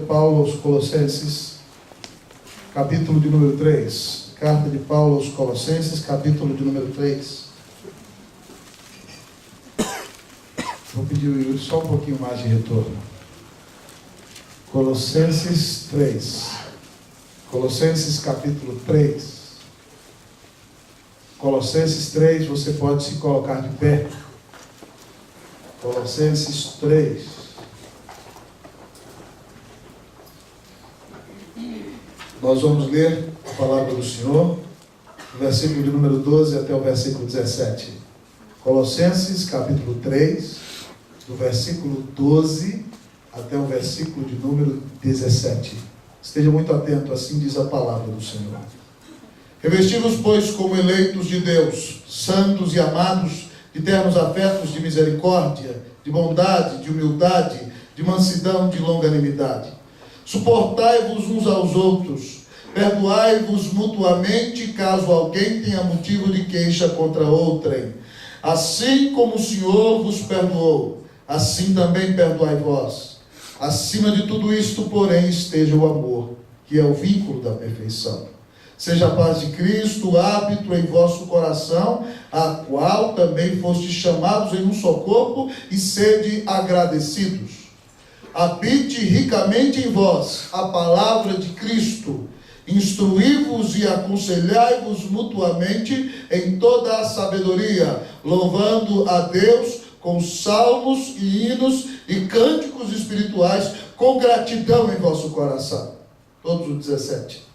Paulo aos Colossenses, capítulo de número 3. Carta de Paulo aos Colossenses, capítulo de número 3. Vou pedir ao Yuri só um pouquinho mais de retorno. Colossenses 3. Colossenses capítulo 3. Colossenses 3, você pode se colocar de pé. Colossenses 3. Nós vamos ler a palavra do Senhor, do versículo de número 12 até o versículo 17. Colossenses, capítulo 3, do versículo 12 até o versículo de número 17. Esteja muito atento, assim diz a palavra do Senhor. Revesti-vos, pois, como eleitos de Deus, santos e amados, de ternos afetos, de misericórdia, de bondade, de humildade, de mansidão, de longanimidade. Suportai-vos uns aos outros, perdoai-vos mutuamente, caso alguém tenha motivo de queixa contra outrem. Assim como o Senhor vos perdoou, assim também perdoai vós. Acima de tudo isto, porém, esteja o amor, que é o vínculo da perfeição. Seja a paz de Cristo hábito em vosso coração, a qual também fostes chamados em um só corpo, e sede agradecidos. Habite ricamente em vós a palavra de Cristo, instruí-vos e aconselhai-vos mutuamente em toda a sabedoria, louvando a Deus com salmos e hinos e cânticos espirituais, com gratidão em vosso coração. Todos os 17.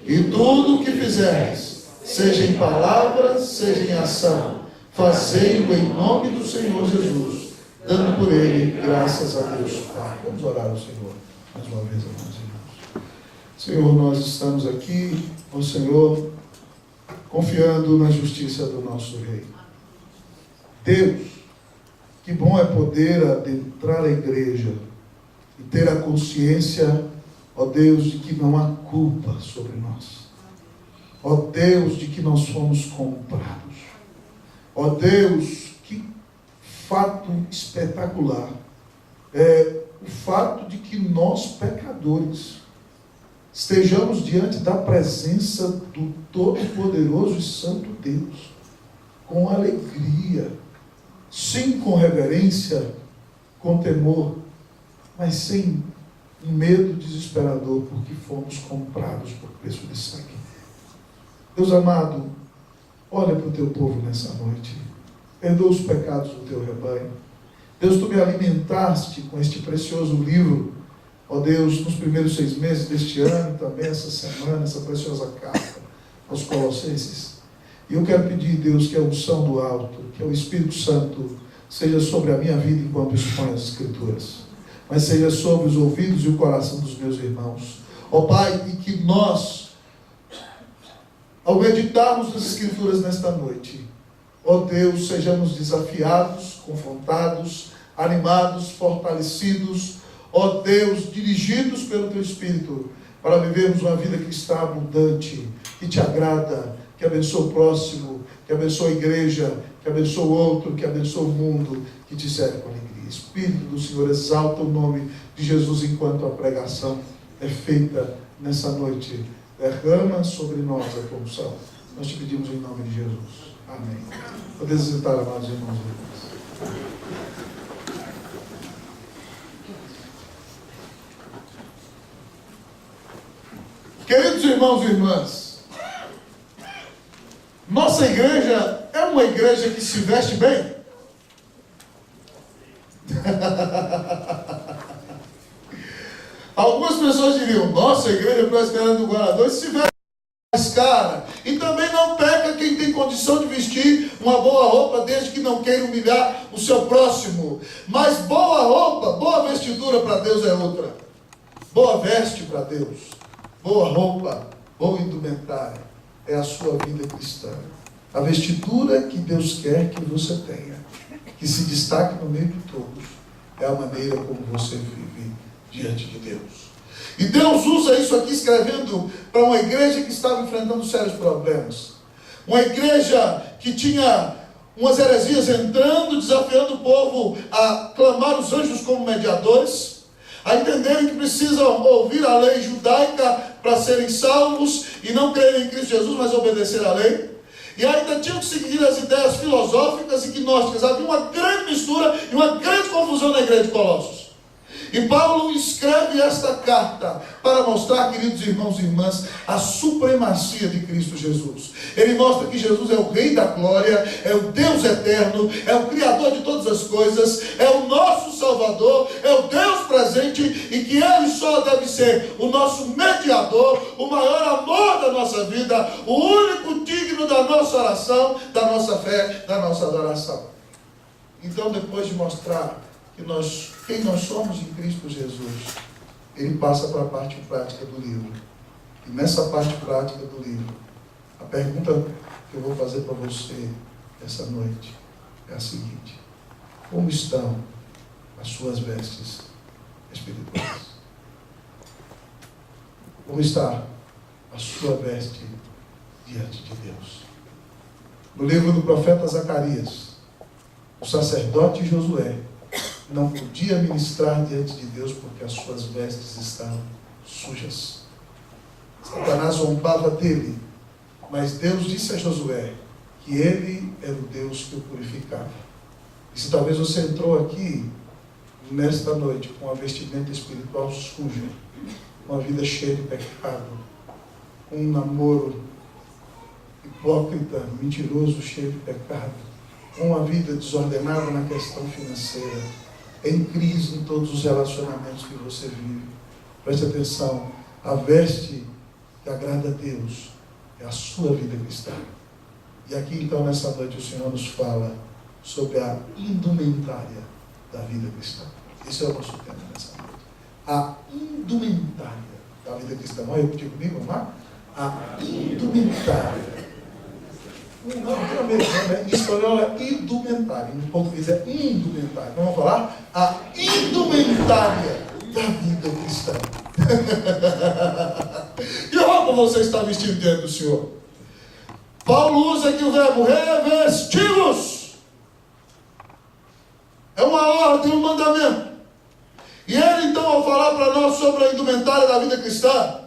E tudo o que fizeres, seja em palavra, seja em ação, fazei-o em nome do Senhor Jesus, dando por ele graças a Deus Pai. Vamos orar ao Senhor mais uma vez, irmãos e irmãos. Senhor, nós estamos aqui, ó Senhor, confiando na justiça do nosso Rei. Deus, que bom é poder adentrar a igreja e ter a consciência, ó Deus, de que não há culpa sobre nós. Ó Deus, de que nós fomos comprados. Ó Deus, que fato espetacular é o fato de que nós, pecadores, estejamos diante da presença do Todo-Poderoso e Santo Deus, com alegria, sim, com reverência, com temor, mas sem um medo desesperador, porque fomos comprados por preço de sangue. Deus amado, olha para o teu povo nessa noite, perdoa os pecados do teu rebanho. Deus, tu me alimentaste com este precioso livro, ó Deus, nos primeiros 6 meses deste ano, também essa semana, essa preciosa carta aos Colossenses. E eu quero pedir, Deus, que a unção do alto, que o Espírito Santo seja sobre a minha vida enquanto exponho as Escrituras, mas seja sobre os ouvidos e o coração dos meus irmãos. Ó Pai, e que nós, ao meditarmos nas Escrituras nesta noite, ó Deus, sejamos desafiados, confrontados, animados, fortalecidos, ó Deus, dirigidos pelo Teu Espírito, para vivermos uma vida cristã abundante, que Te agrada, que abençoa o próximo, que abençoa a igreja, que abençoa o outro, que abençoa o mundo, que Te serve com alegria. Espírito do Senhor, exalta o nome de Jesus enquanto a pregação é feita nessa noite. Derrama sobre nós a tua unção. Nós te pedimos em nome de Jesus. Amém. Podemos sentar, amados irmãos e irmãs. Queridos irmãos e irmãs, nossa igreja é uma igreja que se veste bem? Algumas pessoas diriam, nossa, a igreja presbiteriana do Guarador se veste mais cara. E também não peca quem tem condição de vestir uma boa roupa, desde que não queira humilhar o seu próximo. Mas boa roupa, boa vestidura para Deus é outra. Boa veste para Deus, boa roupa, boa indumentária é a sua vida cristã. A vestidura que Deus quer que você tenha, que se destaque no meio de todos, é a maneira como você vive diante de Deus. E Deus usa isso aqui escrevendo para uma igreja que estava enfrentando sérios problemas. Uma igreja que tinha umas heresias entrando, desafiando o povo a clamar os anjos como mediadores. a entenderem que precisam ouvir a lei judaica para serem salvos e não crerem em Cristo Jesus, mas obedecer à lei. E ainda tinham que seguir as ideias filosóficas e gnósticas. Havia uma grande mistura e uma grande confusão na igreja de Colossos. E Paulo escreve esta carta para mostrar, queridos irmãos e irmãs, a supremacia de Cristo Jesus. Ele mostra que Jesus é o Rei da Glória, é o Deus eterno, é o Criador de todas as coisas, é o nosso Salvador, é o Deus presente, e que Ele só deve ser o nosso mediador, o maior amor da nossa vida, o único digno da nossa oração, da nossa fé, da nossa adoração. Então, depois de mostrar quem nós somos em Cristo Jesus, ele passa para a parte prática do livro. E nessa parte prática do livro, a pergunta que eu vou fazer para você essa noite é a seguinte: como estão as suas vestes espirituais? Como está a sua veste diante de Deus? No livro do profeta Zacarias, o sacerdote Josué não podia ministrar diante de Deus porque as suas vestes estavam sujas. Satanás zombava dele, mas Deus disse a Josué que ele era o Deus que o purificava. E se talvez você entrou aqui nesta noite com a vestimenta espiritual suja, com a vida cheia de pecado, com um namoro hipócrita, mentiroso, cheio de pecado, com uma vida desordenada na questão financeira, em crise em todos os relacionamentos que você vive, preste atenção: a veste que agrada a Deus é a sua vida cristã. E aqui então nessa noite o Senhor nos fala sobre a indumentária da vida cristã. Esse é o nosso tema nessa noite. A indumentária da vida cristã. Vamos repetir comigo, vamos lá? A indumentária. Não, em espanhol é indumentária, em português é indumentária. Vamos falar? A indumentária da vida cristã. Que roupa você está vestindo diante do Senhor? Paulo usa aqui o verbo revesti-vos. É uma ordem, um mandamento. E ele então, ao falar para nós sobre a indumentária da vida cristã,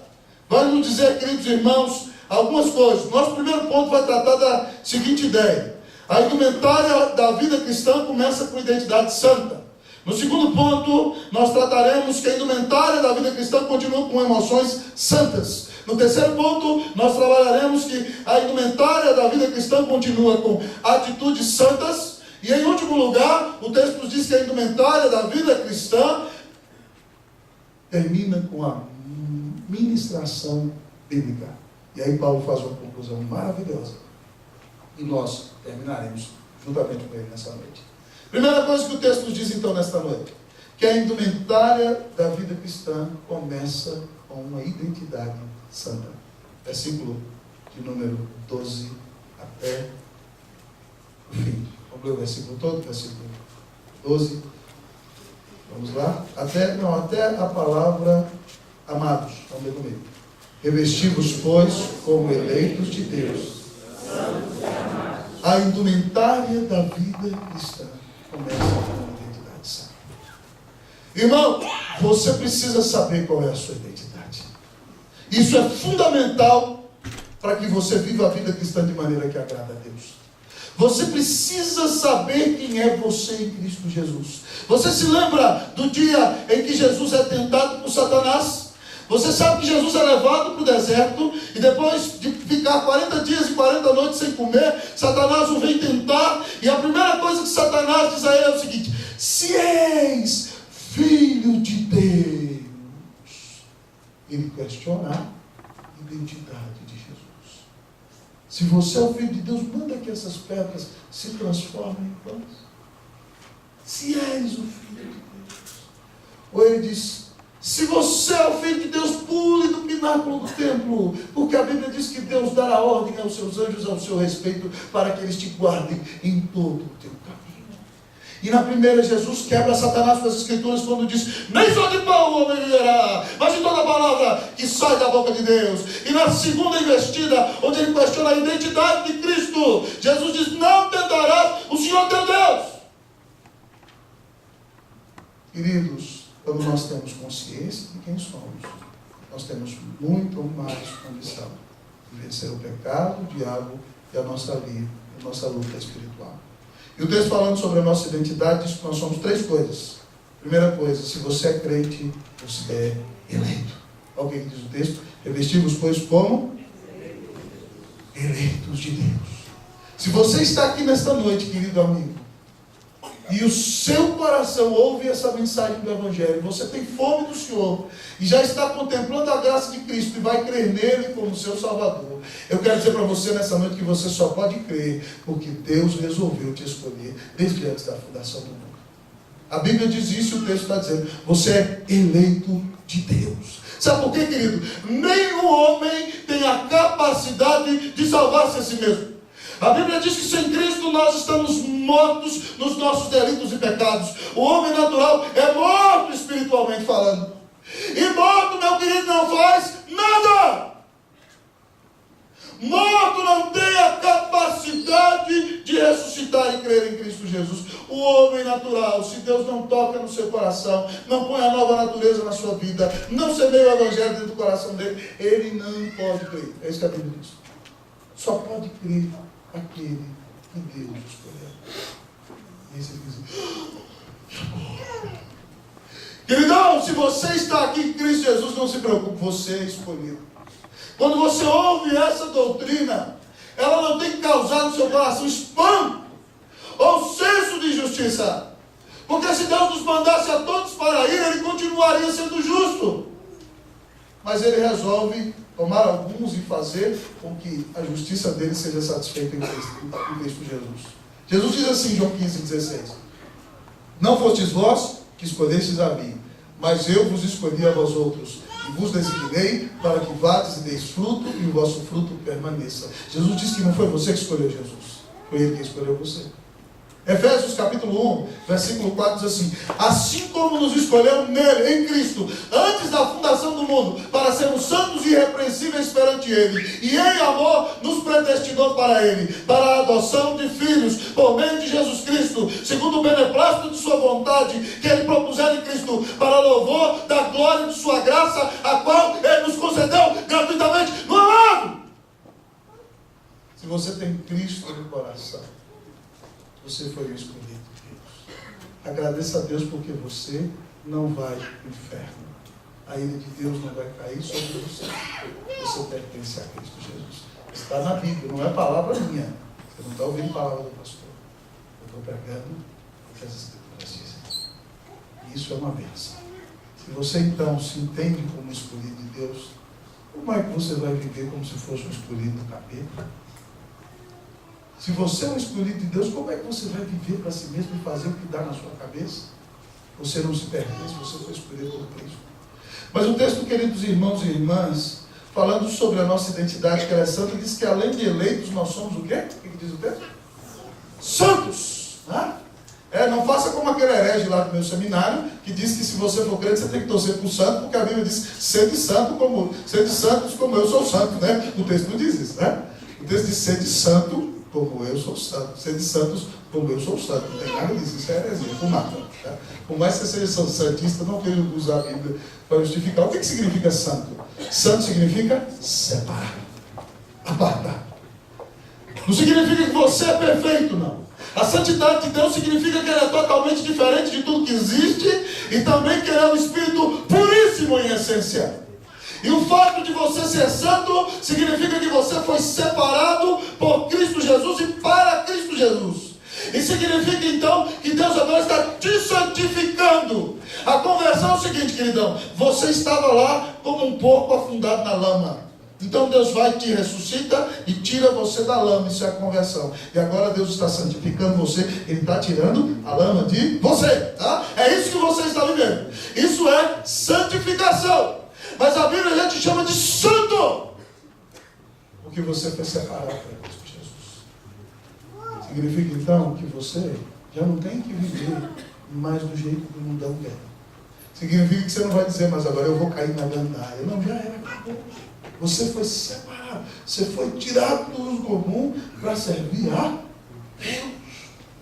vai nos dizer, queridos irmãos, algumas coisas. Nosso primeiro ponto vai tratar da seguinte ideia: a indumentária da vida cristã começa com identidade santa. No segundo ponto, nós trataremos que a indumentária da vida cristã continua com emoções santas. No terceiro ponto, nós trabalharemos que a indumentária da vida cristã continua com atitudes santas. E em último lugar, o texto nos diz que a indumentária da vida cristã termina com a ministração bíblica. E aí Paulo faz uma conclusão maravilhosa. E nós terminaremos juntamente com ele nessa noite. Primeira coisa que o texto nos diz então nesta noite: que a indumentária da vida cristã começa com uma identidade santa. Versículo de número 12 até o fim. Vamos ler o versículo todo? Versículo 12. Vamos lá? Até a palavra amados. Vamos ler comigo. Revesti-vos, pois, como eleitos de Deus, a indumentária da vida cristã começa com uma identidade santa. Irmão, você precisa saber qual é a sua identidade. Isso é fundamental para que você viva a vida cristã de maneira que agrada a Deus. Você precisa saber quem é você em Cristo Jesus. Você se lembra do dia em que Jesus é tentado por Satanás? Você sabe que Jesus é levado para o deserto, e depois de ficar 40 dias e 40 noites sem comer, Satanás o vem tentar, e a primeira coisa que Satanás diz a ele é o seguinte: se és filho de Deus. Ele questiona a identidade de Jesus. Se você é o filho de Deus, manda que essas pedras se transformem em pães. Se és o filho de Deus. Ou ele diz: se você é o filho de Deus, pule do pináculo do templo, porque a Bíblia diz que Deus dará ordem aos seus anjos ao seu respeito, para que eles te guardem em todo o teu caminho. E na primeira, Jesus quebra Satanás com as escrituras quando diz: nem só de pão o homem viverá, mas de toda palavra que sai da boca de Deus. E na segunda investida, onde ele questiona a identidade de Cristo, Jesus diz: não tentarás o Senhor teu Deus. Queridos, quando nós temos consciência de quem somos, nós temos muito mais condição de vencer o pecado, o diabo e a nossa luta espiritual. E o texto falando sobre a nossa identidade diz que nós somos 3 coisas. Primeira coisa, se você é crente, você é eleito. Olha o que diz o texto: revestimos, pois, como eleitos de Deus. Se você está aqui nesta noite, querido amigo, e o seu coração ouve essa mensagem do Evangelho, você tem fome do Senhor, e já está contemplando a graça de Cristo, e vai crer nele como seu Salvador, eu quero dizer para você nessa noite que você só pode crer, porque Deus resolveu te escolher, desde antes da fundação do mundo. A Bíblia diz isso, e o texto está dizendo, você é eleito de Deus. Sabe por quê, querido? Nenhum homem tem a capacidade de salvar-se a si mesmo. A Bíblia diz que sem Cristo nós estamos mortos nos nossos delitos e pecados. O homem natural é morto espiritualmente falando. E morto, meu querido, não faz nada. Morto não tem a capacidade de ressuscitar e crer em Cristo Jesus. O homem natural, se Deus não toca no seu coração, não põe a nova natureza na sua vida, não semeia o Evangelho dentro do coração dele, ele não pode crer. É isso que a Bíblia diz. Só pode crer aquele que Deus escolheu. Esse diz: queridão, se você está aqui em Cristo Jesus, não se preocupe, você é escolhido. Quando você ouve essa doutrina, ela não tem que causar no seu coração espanto ou senso de injustiça. Porque se Deus nos mandasse a todos para ir, ele continuaria sendo justo. Mas ele resolve tomar alguns e fazer com que a justiça dele seja satisfeita em Cristo Jesus. Jesus diz assim em João 15,16: não fostes vós que escolhestes a mim, mas eu vos escolhi a vós outros, e vos designei para que vades e deis fruto, e o vosso fruto permaneça. Jesus disse que não foi você que escolheu Jesus, foi ele que escolheu você. Efésios capítulo 1, versículo 4 diz assim: assim como nos escolheu nele, em Cristo, antes da fundação do mundo, para sermos santos e irrepreensíveis perante ele, e em amor nos predestinou para ele, para a adoção de filhos, por meio de Jesus Cristo, segundo o beneplácito de sua vontade, que ele propusera em Cristo, para louvor da glória de sua graça, a qual ele nos concedeu gratuitamente no amado. Se você tem Cristo no coração, você foi o escolhido de Deus. Agradeça a Deus porque você não vai para o inferno. A ira de Deus não vai cair sobre você. Você pertence a Cristo Jesus. Está na Bíblia, não é palavra minha. Você não está ouvindo a palavra do pastor. Eu estou pregando o que as Escrituras dizem. E isso é uma bênção. Se você então se entende como escolhido de Deus, como é que você vai viver como se fosse um escolhido do capeta? Se você é um escolhido de Deus, como é que você vai viver para si mesmo e fazer o que dá na sua cabeça? Você não se pertence, você foi escolhido por Cristo. Mas o texto, queridos irmãos e irmãs, falando sobre a nossa identidade, que ela é santa, diz que além de eleitos, nós somos o quê? O que diz o texto? Santos! Não faça como aquele herege lá do meu seminário, que diz que se você for crente, você tem que torcer para o santo, porque a Bíblia diz, sede santos como eu sou santo, né? O texto não diz isso, né? O texto diz, sede santo como eu sou santo. Sede santos como eu sou santo. Não tem nada disso, isso é heresia, fumata. Tá? Por mais que você seja santista, não queira usar a Bíblia para justificar. O que significa santo? Santo significa separado, apartado. Não significa que você é perfeito, não. A santidade de Deus significa que ele é totalmente diferente de tudo que existe e também que ele é um Espírito puríssimo em essência. E o fato de você ser santo significa que você foi separado por Cristo Jesus e para Cristo Jesus. E significa então que Deus agora está te santificando. A conversão é o seguinte, queridão: você estava lá como um porco afundado na lama. Então Deus vai, te ressuscita e tira você da lama. Isso é a conversão. E agora Deus está santificando você. Ele está tirando a lama de você, tá? É isso que você está vivendo. Isso é santificação. Mas a Bíblia já te chama de santo, porque você foi separado para Cristo Jesus. Significa então que você já não tem que viver mais do jeito que o mundão quer. Significa que você não vai dizer, mas agora eu vou cair na gandaia. Não, já era, acabou. Você foi separado, você foi tirado do uso comum para servir a Deus.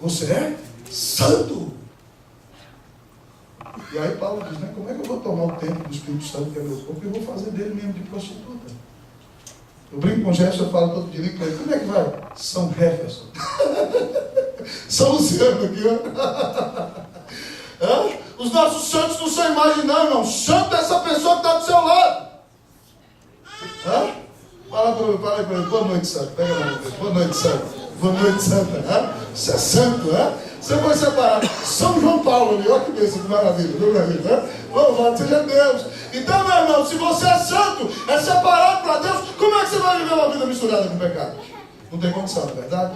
Você é santo. E aí Paulo diz, né, como é que eu vou tomar o templo do Espírito Santo, que é meu corpo, e eu vou fazer dele mesmo de prostituta? Eu brinco com o Jefferson, eu falo todo dia com ele, como é que vai? São Jefferson. São Luciano aqui, ó. Os nossos santos não são imaginando, irmão. Santo é essa pessoa que está do seu lado. Fala para ele, boa noite, santo. Pega na mão dele. Boa noite, santo. Boa noite, santa. Você é santo, Você foi separado. São João Paulo ali, olha que bênção, que maravilha. Louvado seja Deus. Então, meu irmão, se você é santo, é separado para Deus, como é que você vai viver uma vida misturada com o pecado? Não tem condição, não é verdade?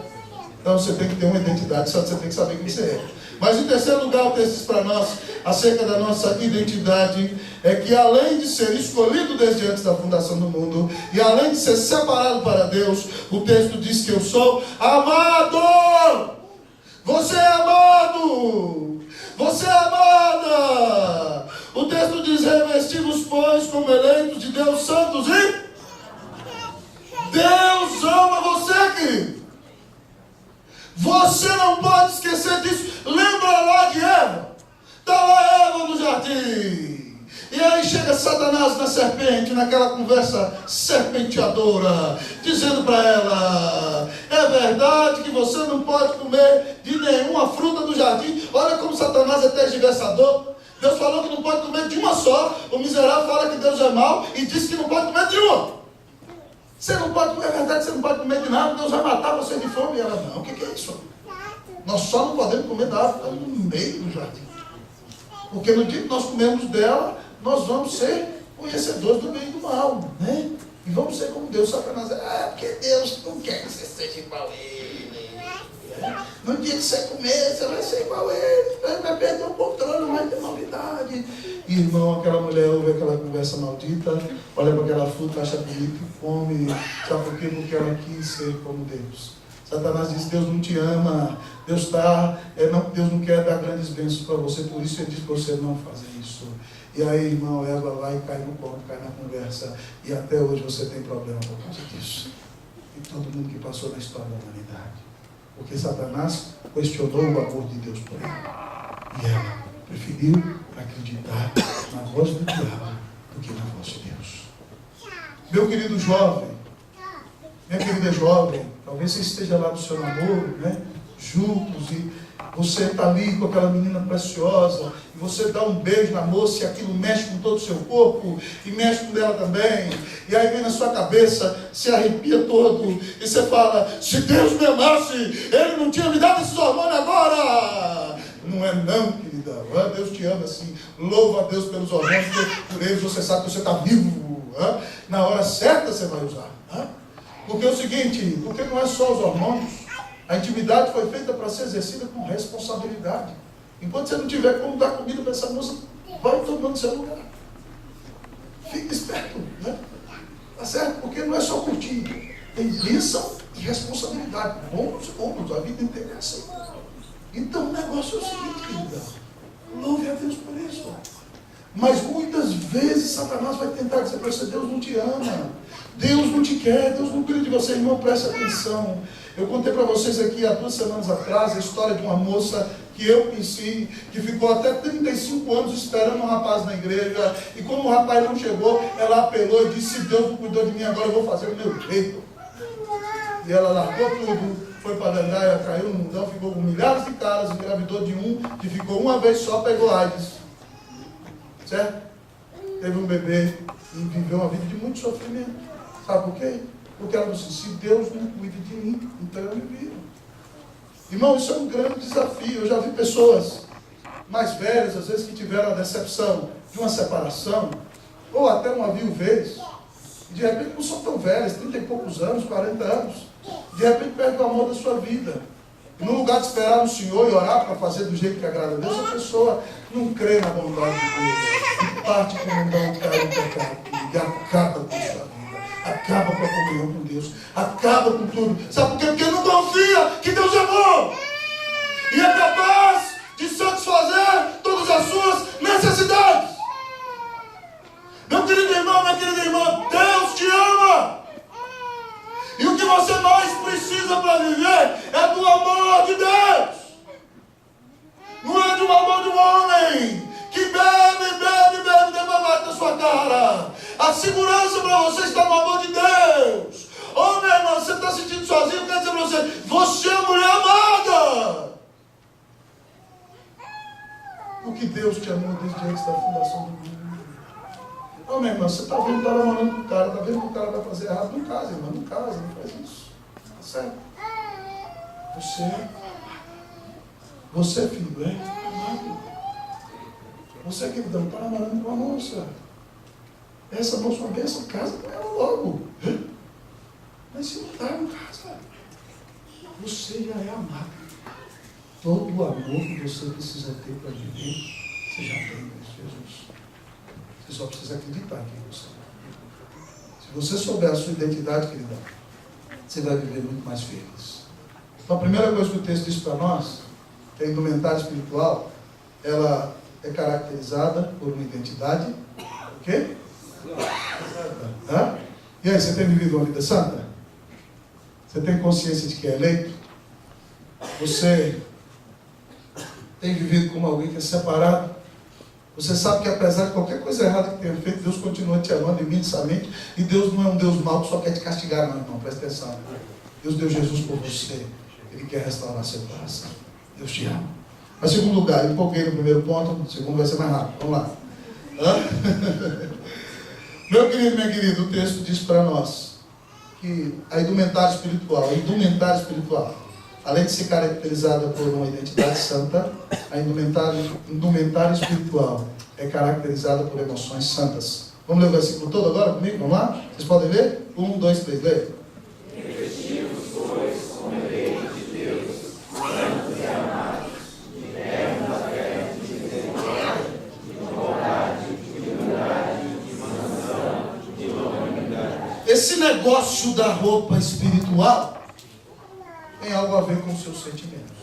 Então você tem que ter uma identidade, só você tem que saber quem você é. Mas em terceiro lugar, o texto diz para nós, acerca da nossa identidade, é que além de ser escolhido desde antes da fundação do mundo, e além de ser separado para Deus, o texto diz que eu sou amado. Você é amado. Você é amada. O texto diz, revesti-vos, pois, como eleitos de Deus santos e... Deus ama você, querido. Você não pode esquecer disso. Lembra lá de Eva? Está lá Eva no jardim. E aí chega Satanás na serpente, naquela conversa serpenteadora, dizendo para ela, é verdade que você não pode comer de nenhuma fruta do jardim. Olha como Satanás é tergiversador. Deus falou que não pode comer de uma só. O miserável fala que Deus é mau e disse que não pode comer de uma. Você não pode comer, é verdade, você não pode comer de nada, Deus vai matar você de fome. E ela, não, o que é isso? Nós só não podemos comer da árvore no meio do jardim. Porque no dia que nós comemos dela, nós vamos ser conhecedores do bem e do mal, né? E vamos ser como Deus. Satanás, porque Deus não quer que você seja igual a Ele. No dia que você comer, você vai ser igual a Ele. Ele vai perder o controle, não vai ter novidade. E, irmão, aquela mulher ouve aquela conversa maldita, olha para aquela fruta, acha bonito e come. Sabe por quê? Porque ela quis ser como Deus. Satanás diz, Deus não te ama. Deus não quer dar grandes bênçãos para você, por isso ele diz para você não fazer isso. E aí, irmão, Eva vai e cai no conto, cai na conversa. E até hoje você tem problema por causa disso. E todo mundo que passou na história da humanidade. Porque Satanás questionou o amor de Deus por ela. E ela preferiu acreditar na voz do diabo do que na voz de Deus. Meu querido jovem, minha querida jovem, talvez você esteja lá no seu namoro, né? Juntos, e você está ali com aquela menina preciosa, e você dá um beijo na moça, e aquilo mexe com todo o seu corpo, e mexe com dela também, e aí vem na sua cabeça, se arrepia todo, e você fala, se Deus me amasse, Ele não tinha me dado esses hormônios agora. Não é não, querida. Deus te ama assim. Louva a Deus pelos hormônios, porque por eles você sabe que você está vivo. Na hora certa você vai usar. Porque é o seguinte, porque não é só os hormônios. A intimidade foi feita para ser exercida com responsabilidade. Enquanto você não tiver como dar comida para essa moça, vai tomando seu lugar. Fique esperto, né? Tá certo? Porque não é só curtir. Tem bênção e responsabilidade. Bônus e bônus. A vida inteira é assim. Então o negócio é o seguinte, querida. Louve a Deus por isso. Mas muitas vezes Satanás vai tentar dizer para você, Deus não te ama. Deus não te quer, Deus não cuida de você, irmão, preste atenção. Eu contei para vocês aqui há 2 semanas atrás a história de uma moça que eu conheci, que ficou até 35 anos esperando um rapaz na igreja, e como o rapaz não chegou, ela apelou e disse, se Deus não cuidou de mim, agora eu vou fazer o meu jeito. E ela largou tudo, foi para a gandaia, caiu no mundão, ficou com milhares de caras, engravidou de um, que ficou uma vez só, pegou AIDS. Certo? Teve um bebê e viveu uma vida de muito sofrimento. Sabe por quê? Porque ela disse, se Deus não cuida de mim, então eu me viro. Irmão, isso é um grande desafio. Eu já vi pessoas mais velhas, às vezes, que tiveram a decepção de uma separação, ou até uma viuvez, e de repente não são tão velhas, 30 e poucos anos, 40 anos, de repente perde o amor da sua vida. E no lugar de esperar no Senhor e orar para fazer do jeito que agrada a Deus, a pessoa não crê na bondade de Deus, e parte com um dom, cai no pecado, e acaba com a sua vida. Acaba com a comunhão com Deus. Acaba com tudo. Sabe por quê? Porque não confia que Deus é bom. E é capaz de satisfazer todas as suas necessidades. Meu querido irmão, minha querida irmã, Deus te ama. E o que você mais precisa para viver é do amor de Deus. Não é de um amor do homem que bebe, depois bate na sua cara. A segurança para você está no amor de Deus. Ô meu irmão, você está sentindo sozinho, quer dizer para você, você é a mulher amada. Porque Deus te amou desde antes da fundação do mundo. Ô meu irmão, você está vendo que está namorando com o cara, está vendo que o cara vai fazer errado, não casa, irmão, não casa, não faz isso. Tá certo? Você filho, é amado. Você, queridão, está namorando com uma moça. Essa moça é uma bênção, casa com ela logo. Mas se não está, não casa. Você já é amado. Todo o amor que você precisa ter para viver, você já tem em Cristo Jesus. Você só precisa acreditar que você é. Se você souber a sua identidade, queridão, você vai viver muito mais feliz. Então, a primeira coisa que o texto diz para nós, que a indumentária espiritual, ela é caracterizada por uma identidade, o quê? Hã? E aí, você tem vivido uma vida santa? Você tem consciência de que é eleito? Você tem vivido como alguém que é separado? Você sabe que apesar de qualquer coisa errada que tenha feito, Deus continua te amando imensamente. E Deus não é um Deus mau que só quer te castigar, não, irmão. Presta atenção. Deus deu Jesus por você. Ele quer restaurar seu coração. Deus te ama. Mas segundo lugar, eu empolguei no primeiro ponto, o segundo vai ser mais rápido. Vamos lá. Meu querido, minha querida, o texto diz para nós que a indumentária espiritual, além de ser caracterizada por uma identidade santa, a indumentária espiritual é caracterizada por emoções santas. Vamos ler o versículo todo agora comigo? Vamos lá? Vocês podem ler? 1, 2, 3, lê. Revestivos, pois, como eleitos de Deus, santos e amados, de ternos afetos, de misericórdia, de bondade, de humildade, de mansidão, de longanimidade. Esse negócio da roupa espiritual tem algo a ver com os seus sentimentos.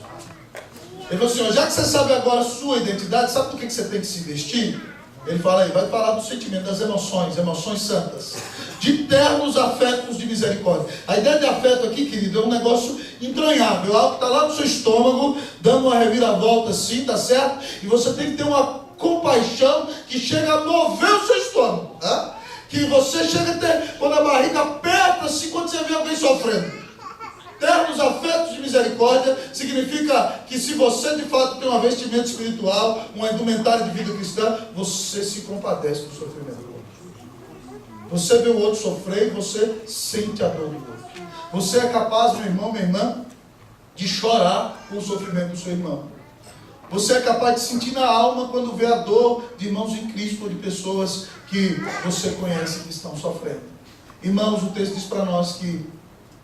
Ele falou assim, ó, já que você sabe agora a sua identidade, sabe do que você tem que se vestir? Ele fala aí, vai falar do sentimento, das emoções santas, de ternos afetos de misericórdia. A ideia de afeto aqui, querido, é um negócio entranhável, algo que está lá no seu estômago, dando uma reviravolta assim, tá certo? E você tem que ter uma compaixão que chega a mover o seu estômago, tá? Que você chega a ter, quando a barriga aperta assim, quando você vê alguém sofrendo. Ternos afetos de misericórdia significa que se você de fato tem uma vestimenta espiritual, uma indumentária de vida cristã, você se compadece do sofrimento do outro. Você vê o outro sofrer e você sente a dor do outro. Você é capaz, meu irmão, minha irmã, de chorar com o sofrimento do seu irmão. Você é capaz de sentir na alma quando vê a dor de irmãos em Cristo ou de pessoas que você conhece que estão sofrendo. Irmãos, o texto diz para nós que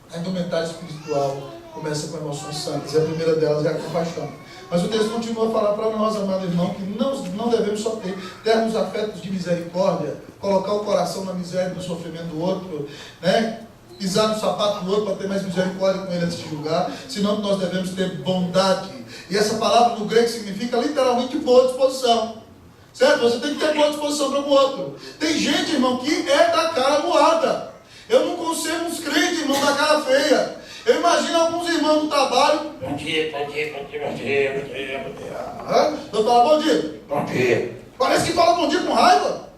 a indumentária espiritual começa com emoções santas, e a primeira delas é a compaixão. Mas o texto continua a falar para nós, amado irmão, que não devemos só termos afetos de misericórdia, colocar o coração na miséria e no sofrimento do outro, né? Pisar no sapato do outro para ter mais misericórdia com ele antes de julgar, senão nós devemos ter bondade. E essa palavra no grego significa literalmente boa disposição. Certo? Você tem que ter boa disposição para o outro. Tem gente, irmão, que é da cara moada. Eu não consigo uns crentes, irmão, da cara feia. Eu imagino alguns irmãos do trabalho. Bom dia. Eu falo bom dia. Bom dia. Parece que fala bom dia com raiva.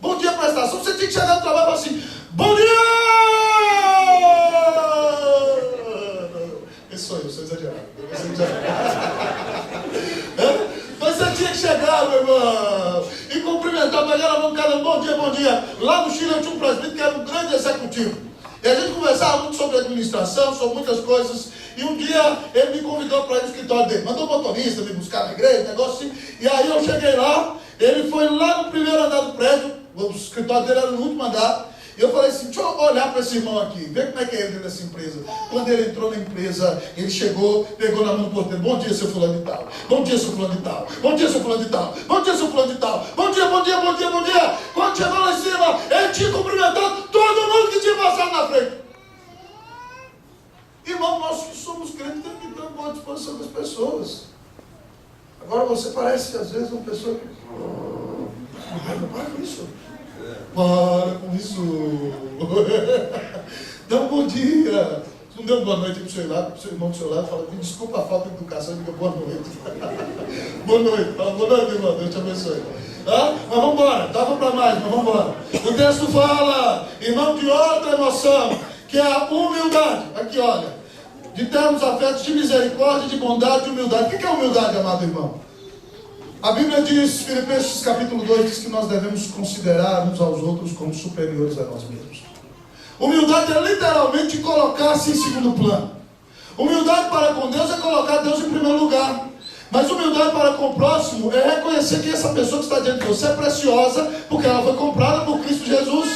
Bom dia, prestação. Você tem que chegar no trabalho e falar assim: bom dia! Esse sou eu, sou exagerado. Mas você tinha que chegar, meu irmão, e cumprimentar, pegar na mão do cara, bom dia. Lá no Chile eu tinha um presbítero que era um grande executivo. E a gente conversava muito sobre administração, sobre muitas coisas. E um dia ele me convidou para ir no escritório dele. Mandou um motorista me buscar na igreja, negócio assim. E aí eu cheguei lá, ele foi lá no primeiro andar do prédio, o escritório dele era no último andar. E eu falei assim, deixa eu olhar para esse irmão aqui, ver como é que é ele dentro dessa empresa. Quando ele entrou na empresa, ele chegou, pegou na mão do porteiro, bom dia, seu fulano de tal. Bom dia, seu fulano de tal. Bom dia, seu fulano de tal. Bom dia, seu fulano de tal. Bom dia. Quando chegou lá em cima, ele tinha cumprimentado todo mundo que tinha passado na frente. Irmão, nós que somos crentes temos que ter uma boa disposição das pessoas. Agora você parece, às vezes, uma pessoa que... Para com isso. Para com isso. Dá um bom dia. Se Não deu boa noite para o seu irmão do seu lado, fala, desculpa a falta de educação, diga boa noite. Boa noite, fala, boa noite, irmão, Deus te abençoe. Mas vamos embora, dava para mais, mas vamos embora. O texto fala, irmão, de outra emoção, que é a humildade. Aqui, olha, de termos afetos de misericórdia, de bondade e humildade. O que é humildade, amado irmão? A Bíblia diz, Filipenses capítulo 2, diz que nós devemos considerar uns aos outros como superiores a nós mesmos. Humildade é literalmente colocar-se em segundo plano. Humildade para com Deus é colocar Deus em primeiro lugar. Mas humildade para com o próximo é reconhecer que essa pessoa que está diante de você é preciosa, porque ela foi comprada por Cristo Jesus,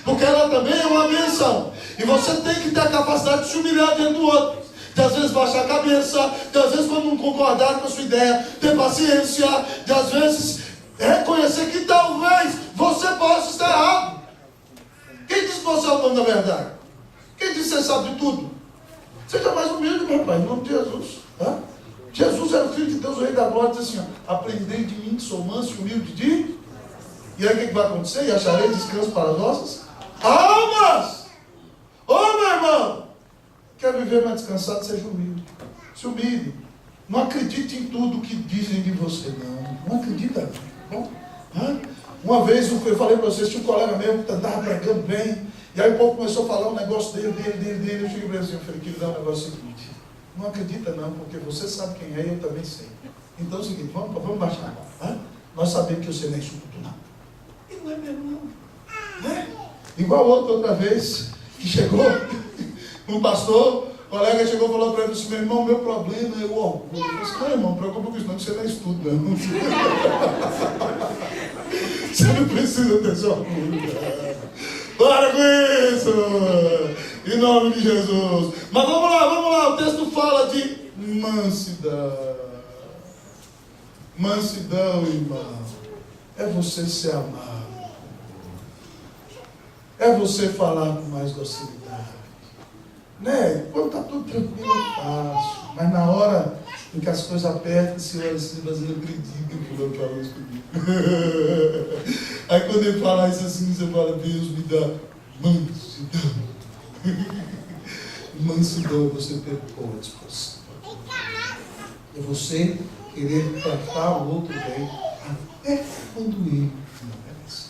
porque ela também é uma bênção. E você tem que ter a capacidade de se humilhar diante do outro. De às vezes baixar a cabeça, de às vezes quando não concordar com a sua ideia, ter paciência, de às vezes reconhecer que talvez você possa estar errado. Quem disse que você é o dono da verdade? Quem disse que você sabe de tudo? Seja mais humilde, meu pai, em nome de Jesus. Jesus era o Filho de Deus, o Rei da Glória, diz assim, aprendei de mim que sou manso e humilde de... E aí o que vai acontecer? E acharei descanso para as nossas almas. Ô meu irmão, quer viver mais descansado, seja humilde. Se humilhe. Não acredite em tudo que dizem de você, não. Não acredita, bom? Uma vez eu falei para vocês, tinha um colega meu que andava pregando bem, e aí o povo começou a falar um negócio dele, eu cheguei para ele, eu falei, querido, dá um negócio seguinte, não acredita não, porque você sabe quem é e eu também sei. Então é o seguinte, vamos baixar a mão. Nós sabemos que você não é isso tudo não. E não é mesmo não. Igual outra vez, que chegou, um pastor, o colega chegou e falou para ele, meu irmão, meu problema é o orgulho. Eu disse, não, irmão, não preocupa com isso não, que você não é estudo não. Você não precisa ter esse orgulho. Para com isso! Em nome de Jesus. Mas vamos lá. O texto fala de mansidão. Mansidão, irmão. É você ser amado. É você falar com mais docilidade. Né? Quando está tudo tranquilo, é fácil. Mas na hora em que as coisas apertam, você olha assim, mas eu não acredito que o fulano falou isso comigo. Aí quando ele fala isso assim, você fala, Deus me dá mansidão. Mansidão é você ter boa disposição. É você querer tratar o outro bem, até quando ele não merece.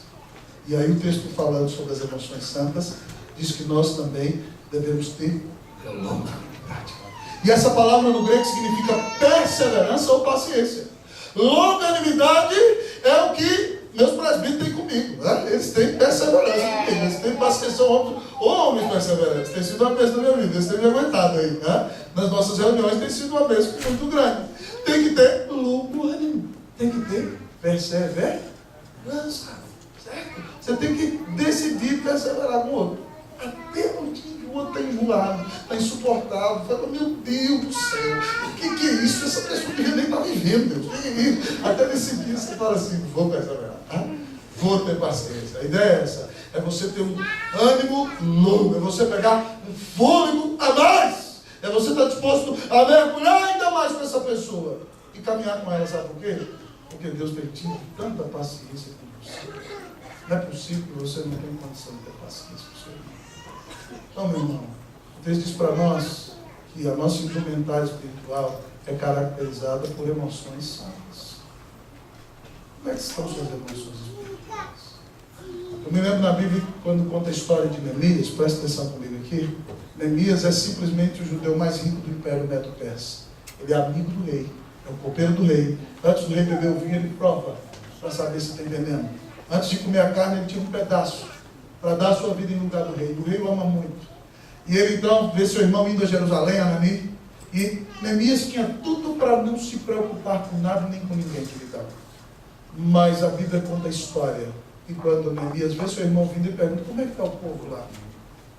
E aí o texto falando sobre as emoções santas, diz que nós também devemos ter longanimidade. E essa palavra no grego significa perseverança ou paciência. Longanimidade é o que meus presbíteros têm comigo. Né? Eles têm perseverança comigo. Eles têm paciência. São homens perseverantes. Tem sido uma bênção na minha vida. Eles têm me aguentado aí. Né? Nas nossas reuniões tem sido uma bênção muito grande. Tem que ter longanimidade. Tem que ter perseverança. Certo? Você tem que decidir perseverar com o outro. Até o dia que o outro está enjoado, está insuportável. Fala, meu Deus do céu, o que é isso? Essa pessoa devia nem estar vivendo, Deus. O que é isso? Até nesse dia você fala assim, vou perseverar, vou ter paciência. A ideia é essa, é você ter um ânimo longo, é você pegar um fôlego a mais, é você estar disposto a mergulhar ainda mais com essa pessoa e caminhar com ela, sabe por quê? Porque Deus tem tido tanta paciência com você. Não é possível que você não tenha condição de ter paciência com o seu irmão. Então, meu irmão, o texto diz para nós que a nossa indumentária espiritual é caracterizada por emoções santas. Como é que estão suas emoções espirituais? Eu me lembro na Bíblia, quando conta a história de Neemias, presta atenção comigo aqui. Neemias é simplesmente o judeu mais rico do Império Medo-Persa. Ele é amigo do rei, é o copeiro do rei. Antes do rei beber o vinho, ele prova para saber se tem veneno. Antes de comer a carne, ele tira um pedaço para dar a sua vida em lugar do rei. O rei o ama muito. E ele então vê seu irmão indo a Jerusalém, Anani, e Neemias tinha tudo para não se preocupar com nada nem com ninguém, querido. Mas a Bíblia conta a história. E quando Neemias vê seu irmão vindo, ele pergunta, como é que está o povo lá?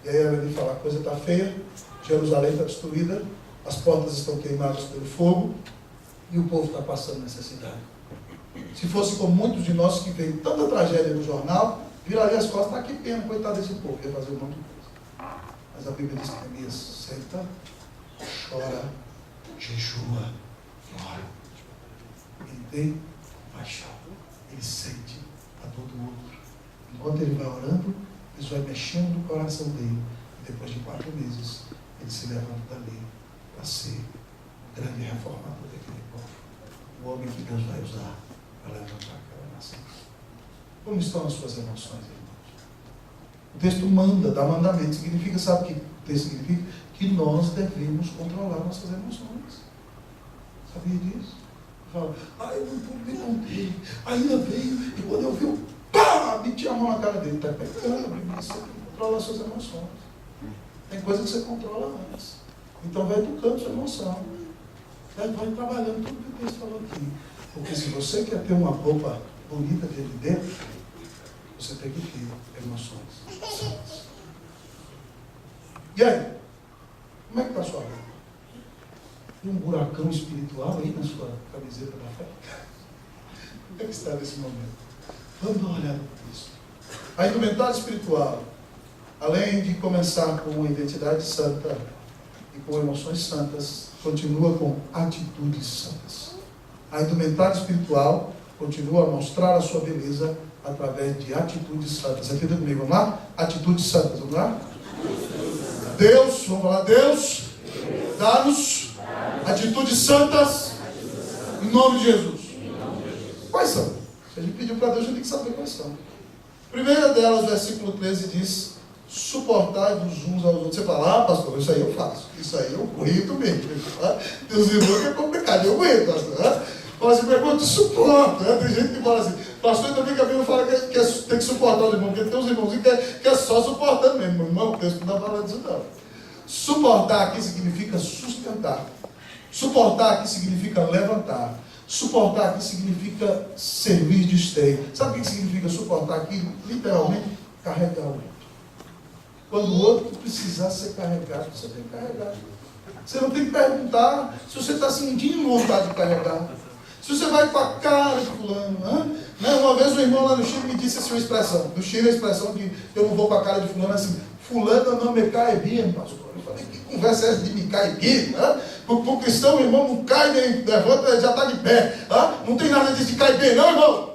E aí ele fala, a coisa está feia, Jerusalém está destruída, as portas estão queimadas pelo fogo, e o povo está passando necessidade. Se fosse como muitos de nós que veem tanta tragédia no jornal, viraria as costas, que pena, coitado desse povo, ia fazer um monte de coisa. Mas a Bíblia diz que Neemias senta, chora, jejua, ora. Ele tem paixão, ele sente a dor do outro. Enquanto ele vai orando, Deus vai mexendo no coração dele. E depois de 4 meses, ele se levanta dali para ser o grande reformador daquele povo. O homem que Deus vai usar para levantar aquela nação. Como estão as suas emoções, irmãos? O texto manda, dá mandamento. Significa, sabe o que o texto significa? Que nós devemos controlar nossas emoções. Sabia disso? Fala, eu não dei, ainda veio, e quando eu vi, pá, meti a mão na cara dele. Está pecando, você controla as suas emoções. Tem coisa que você controla antes. Então vai educando sua emoção. Vai trabalhando tudo que o texto falou aqui. Porque se você quer ter uma roupa bonita de dentro, você tem que ter emoções. E aí? Como é que está a sua roupa? Tem um buracão espiritual aí na sua camiseta da fé? Como é que está nesse momento? Vamos dar uma olhada no texto. A indumentária espiritual, além de começar com uma identidade santa e com emoções santas, continua com atitudes santas. A indumentária espiritual continua a mostrar a sua beleza através de atitudes santas. Entendeu comigo? Vamos lá? Atitudes santas, vamos lá? Deus, vamos falar, Deus, dá-nos atitudes santas em nome de Jesus. Quais são? Se a gente pediu para Deus, a gente tem que saber quais são. A primeira delas, versículo 13, diz: suportai-vos uns aos outros. Você fala, pastor, isso aí eu faço. Isso aí eu aguento mesmo. Deus irmãos que é complicado, eu aguento, pastor. Fala assim, pergunta, suporta. Tem gente que fala assim, pastor, também que a Bíblia fala que tem que suportar os irmãos, porque tem uns irmãozinhos que é só suportando mesmo. Meu irmão, o texto não está falando disso não. Suportar aqui significa sustentar. Suportar aqui significa levantar. Suportar aqui significa servir de esteio. Sabe o que significa suportar aqui? Literalmente, carregar o outro. Quando o outro precisar ser carregado, você tem que carregar. Você não tem que perguntar se você está sentindo vontade de carregar. Se você vai com a cara de fulano. Né? Uma vez um irmão lá no Chile me disse assim uma expressão. No Chile a expressão de eu não vou com a cara de fulano assim. Fulano não me cai bem, pastor. Eu falei, que conversa é essa de me cair bem? Para o cristão, o irmão não cai nem levanta, já está de pé. Não tem nada disso de cair bem, não, irmão.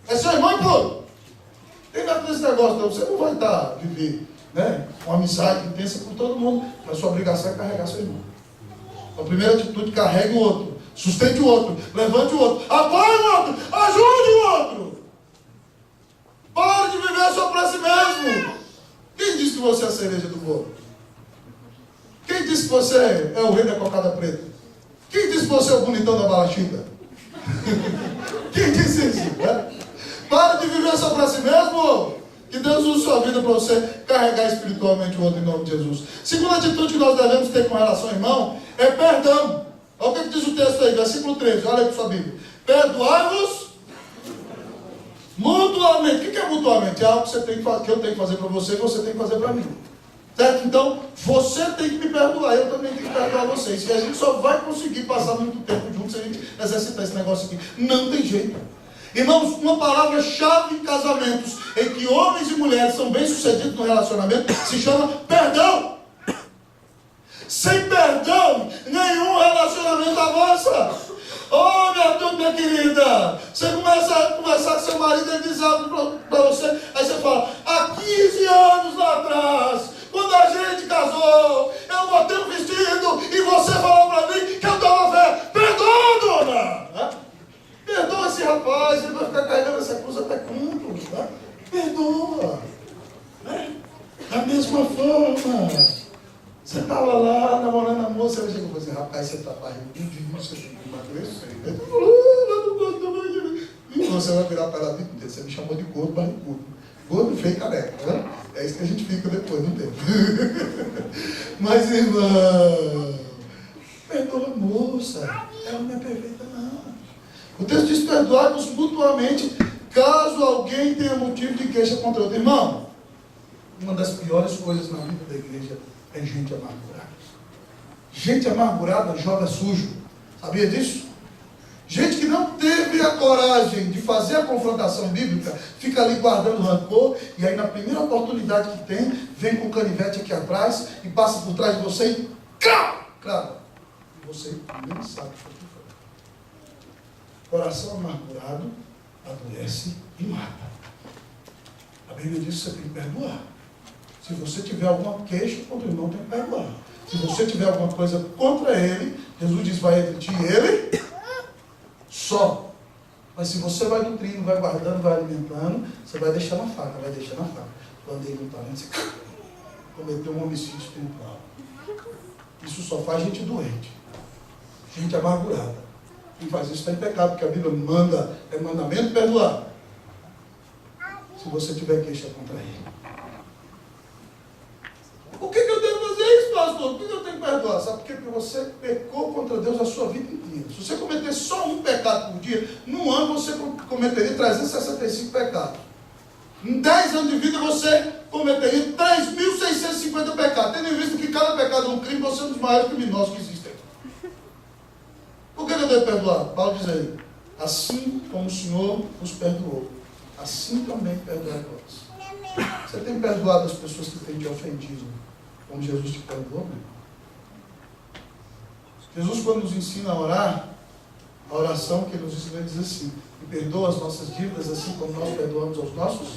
É seu irmão e pô. Não tem nada desse negócio, não. Você não vai estar viver, né, uma amizade intensa com todo mundo. Mas sua obrigação é carregar seu irmão. A primeira atitude, carregue o outro. Sustente o outro. Levante o outro. Apoie o outro. Ajude o outro. Pare de viver só para si mesmo. Quem disse que você é a cereja do bolo? Quem disse que você é o rei da cocada preta? Quem disse que você é o bonitão da balachita? Quem disse isso? Né? Para de viver só para si mesmo. Que Deus use sua vida para você carregar espiritualmente o outro em nome de Jesus. Segunda atitude que nós devemos ter com relação ao irmão é perdão. Olha o que diz o texto aí, versículo 13. Olha aí para sua Bíblia. Perdoai-vos mutuamente. O que é mutuamente? É algo que, você tem que eu tenho que fazer para você e você tem que fazer para mim. Certo? Então, você tem que me perdoar, eu também tenho que perdoar vocês. E a gente só vai conseguir passar muito tempo juntos se a gente exercitar esse negócio aqui. Não tem jeito. Irmãos, uma palavra-chave em casamentos em que homens e mulheres são bem-sucedidos no relacionamento se chama perdão. Sem perdão, nenhum relacionamento avança. Oh, minha querida, você começa a conversar com seu marido, ele diz algo para você, aí você fala, há 15 anos lá atrás, quando a gente casou, eu botei um vestido e você falou para mim que eu estava velho. Perdoa, dona! Perdoa esse rapaz, ele vai ficar carregando essa cruz até quando? Tá? Perdoa. Da mesma forma, você estava lá namorando a moça, ela chegou e falou assim, rapaz, você está barrigudo, você tem que emagrecer. E você vai virar para ela, você me chamou de gordo, barrigudo. Gordo, feio e careca. Né? É isso que a gente fica depois, não tem? Mas, irmã, perdoa a moça, ela não é perfeita, não. O texto diz, perdoai-vos mutuamente, caso alguém tenha motivo de queixa contra outro. Irmão, uma das piores coisas na vida da igreja é gente amargurada. Gente amargurada joga sujo. Sabia disso? Gente que não teve a coragem de fazer a confrontação bíblica, fica ali guardando rancor, e aí na primeira oportunidade que tem, vem com o canivete aqui atrás, e passa por trás de você e crava. E você nem sabe o que foi. Coração amargurado adoece e mata. A Bíblia diz que você tem que perdoar. Se você tiver alguma queixa contra o irmão, tem que perdoar. Se você tiver alguma coisa contra ele, Jesus diz, vai entre ti e ele só. Mas se você vai nutrindo, vai guardando, vai alimentando, você vai deixar na faca, vai deixar na faca. Quando ele não está vendo, você cometeu um homicídio espiritual. Isso só faz gente doente, gente amargurada. Quem faz isso está em pecado, porque a Bíblia manda, é mandamento perdoar. Se você tiver queixa contra ele. Por que eu devo fazer isso, pastor? Por que eu tenho que perdoar? Sabe por quê? Porque você pecou contra Deus a sua vida inteira. Se você cometer só um pecado por dia, num ano você cometeria 365 pecados. Em 10 anos de vida você cometeria 3.650 pecados. Tendo em vista que cada pecado é um crime, você é um dos maiores criminosos que existem. Por que eu devo perdoar? Paulo diz aí, assim como o Senhor os perdoou, assim também perdoai vós. Você tem perdoado as pessoas que têm te ofendido, como Jesus te perdoou, né? Jesus, quando nos ensina a orar, a oração que ele nos ensina, ele diz assim, e perdoa as nossas dívidas, assim como nós perdoamos aos nossos.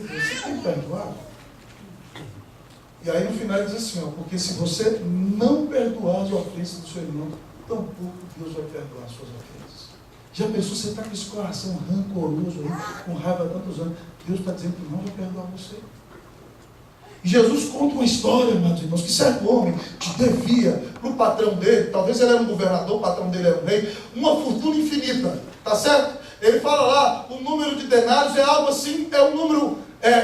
Você tem perdoado? E aí no final ele diz assim, ó, porque se você não perdoar as ofensas do seu irmão, tampouco Deus vai perdoar as suas ofensas. Já pensou, você está com esse coração rancoroso aí, com raiva há tantos anos, Deus está dizendo que não vai perdoar você. E Jesus conta uma história, meus irmãos, que certo homem que devia para o patrão dele, talvez ele era um governador, o patrão dele era um rei, uma fortuna infinita, tá certo? Ele fala lá, o número de denários é algo assim, é um número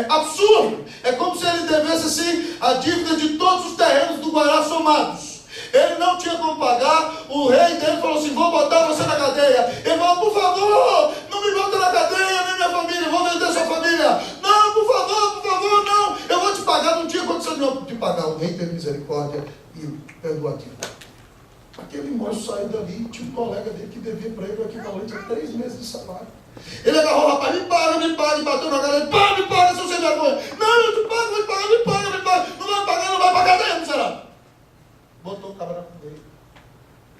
absurdo. É como se ele devesse assim a dívida de todos os terrenos do Guará somados. Ele não tinha como pagar, o rei dele falou assim, vou botar você na cadeia. Ele falou, por favor, não me bota na cadeia, nem minha família, vou vender sua família. Não, por favor, não, eu vou te pagar, não tinha condição de pagar. O rei teve misericórdia e perdoou aquilo. Aquele moço saiu dali, tinha um colega dele que devia para ele o equivalente a 3 meses de salário. Ele agarrou o rapaz, me paga, e bateu na cara, me paga, seu sem vergonha. Não, eu te pago, me paga. Não vai pagar, não vai pagar, daí, miserável. Botou o cabra com ele.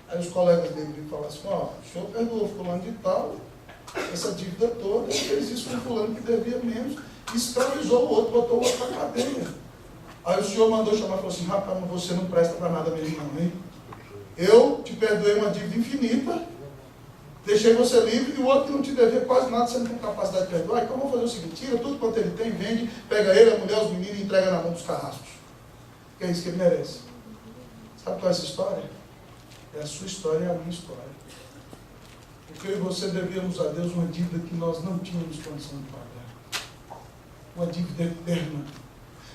Aí os colegas dele vinham falar assim, ó, o senhor perdoou fulano de tal, essa dívida toda, ele fez isso com fulano que devia menos, escravizou o outro, botou o outro na cadeia. Aí o senhor mandou chamar e falou assim, rapaz, você não presta para nada mesmo não, hein? Eu te perdoei uma dívida infinita, deixei você livre, e o outro que não te devia quase nada, você não tem capacidade de perdoar, então vamos fazer o seguinte, tira tudo quanto ele tem, vende, pega ele, a mulher, os meninos e entrega na mão dos carrascos. Que é isso que ele merece. Sabe qual é essa história? É a sua história e a minha história. Porque eu e você devíamos a Deus uma dívida que nós não tínhamos condição de pagar. Uma dívida eterna.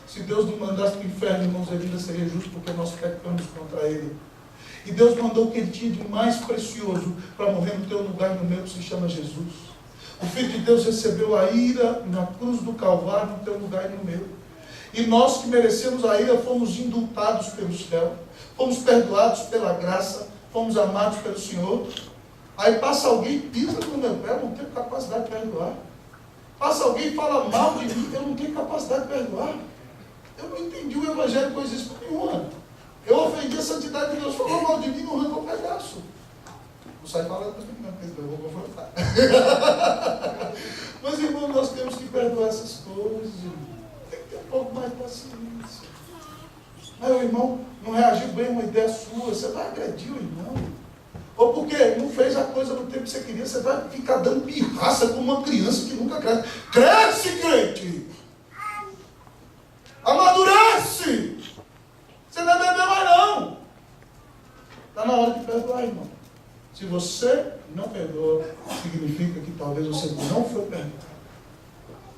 Se Deus não mandasse para o inferno, irmãos, ele ainda seria justo porque nós pecamos contra ele. E Deus mandou o que ele tinha de mais precioso para morrer no teu lugar e no meu, que se chama Jesus. O Filho de Deus recebeu a ira na cruz do Calvário no teu lugar e no meu. E nós que merecemos a ira fomos indultados pelo céu, fomos perdoados pela graça, fomos amados pelo Senhor. Aí passa alguém e pisa no meu pé, eu não tenho capacidade de perdoar. Passa alguém e fala mal de mim, eu não tenho capacidade de perdoar. Eu não entendi o Evangelho com isso nenhuma. Eu ofendi a santidade de Deus, falou mal de mim, não arrancou um pedaço. Não sai falando, mas eu vou confrontar. Mas, irmão, nós temos que perdoar essas coisas. Tem que ter um pouco mais de paciência. Aí o irmão não reagiu bem a uma ideia sua, você vai agredir o irmão. Ou porque não fez a coisa no tempo que você queria, você vai ficar dando pirraça como uma criança que nunca cresce. Cresce, crente! Amadurece! Você não é bebê mais não. Está na hora de perdoar, irmão. Se você não perdoa, significa que talvez você não foi perdoado.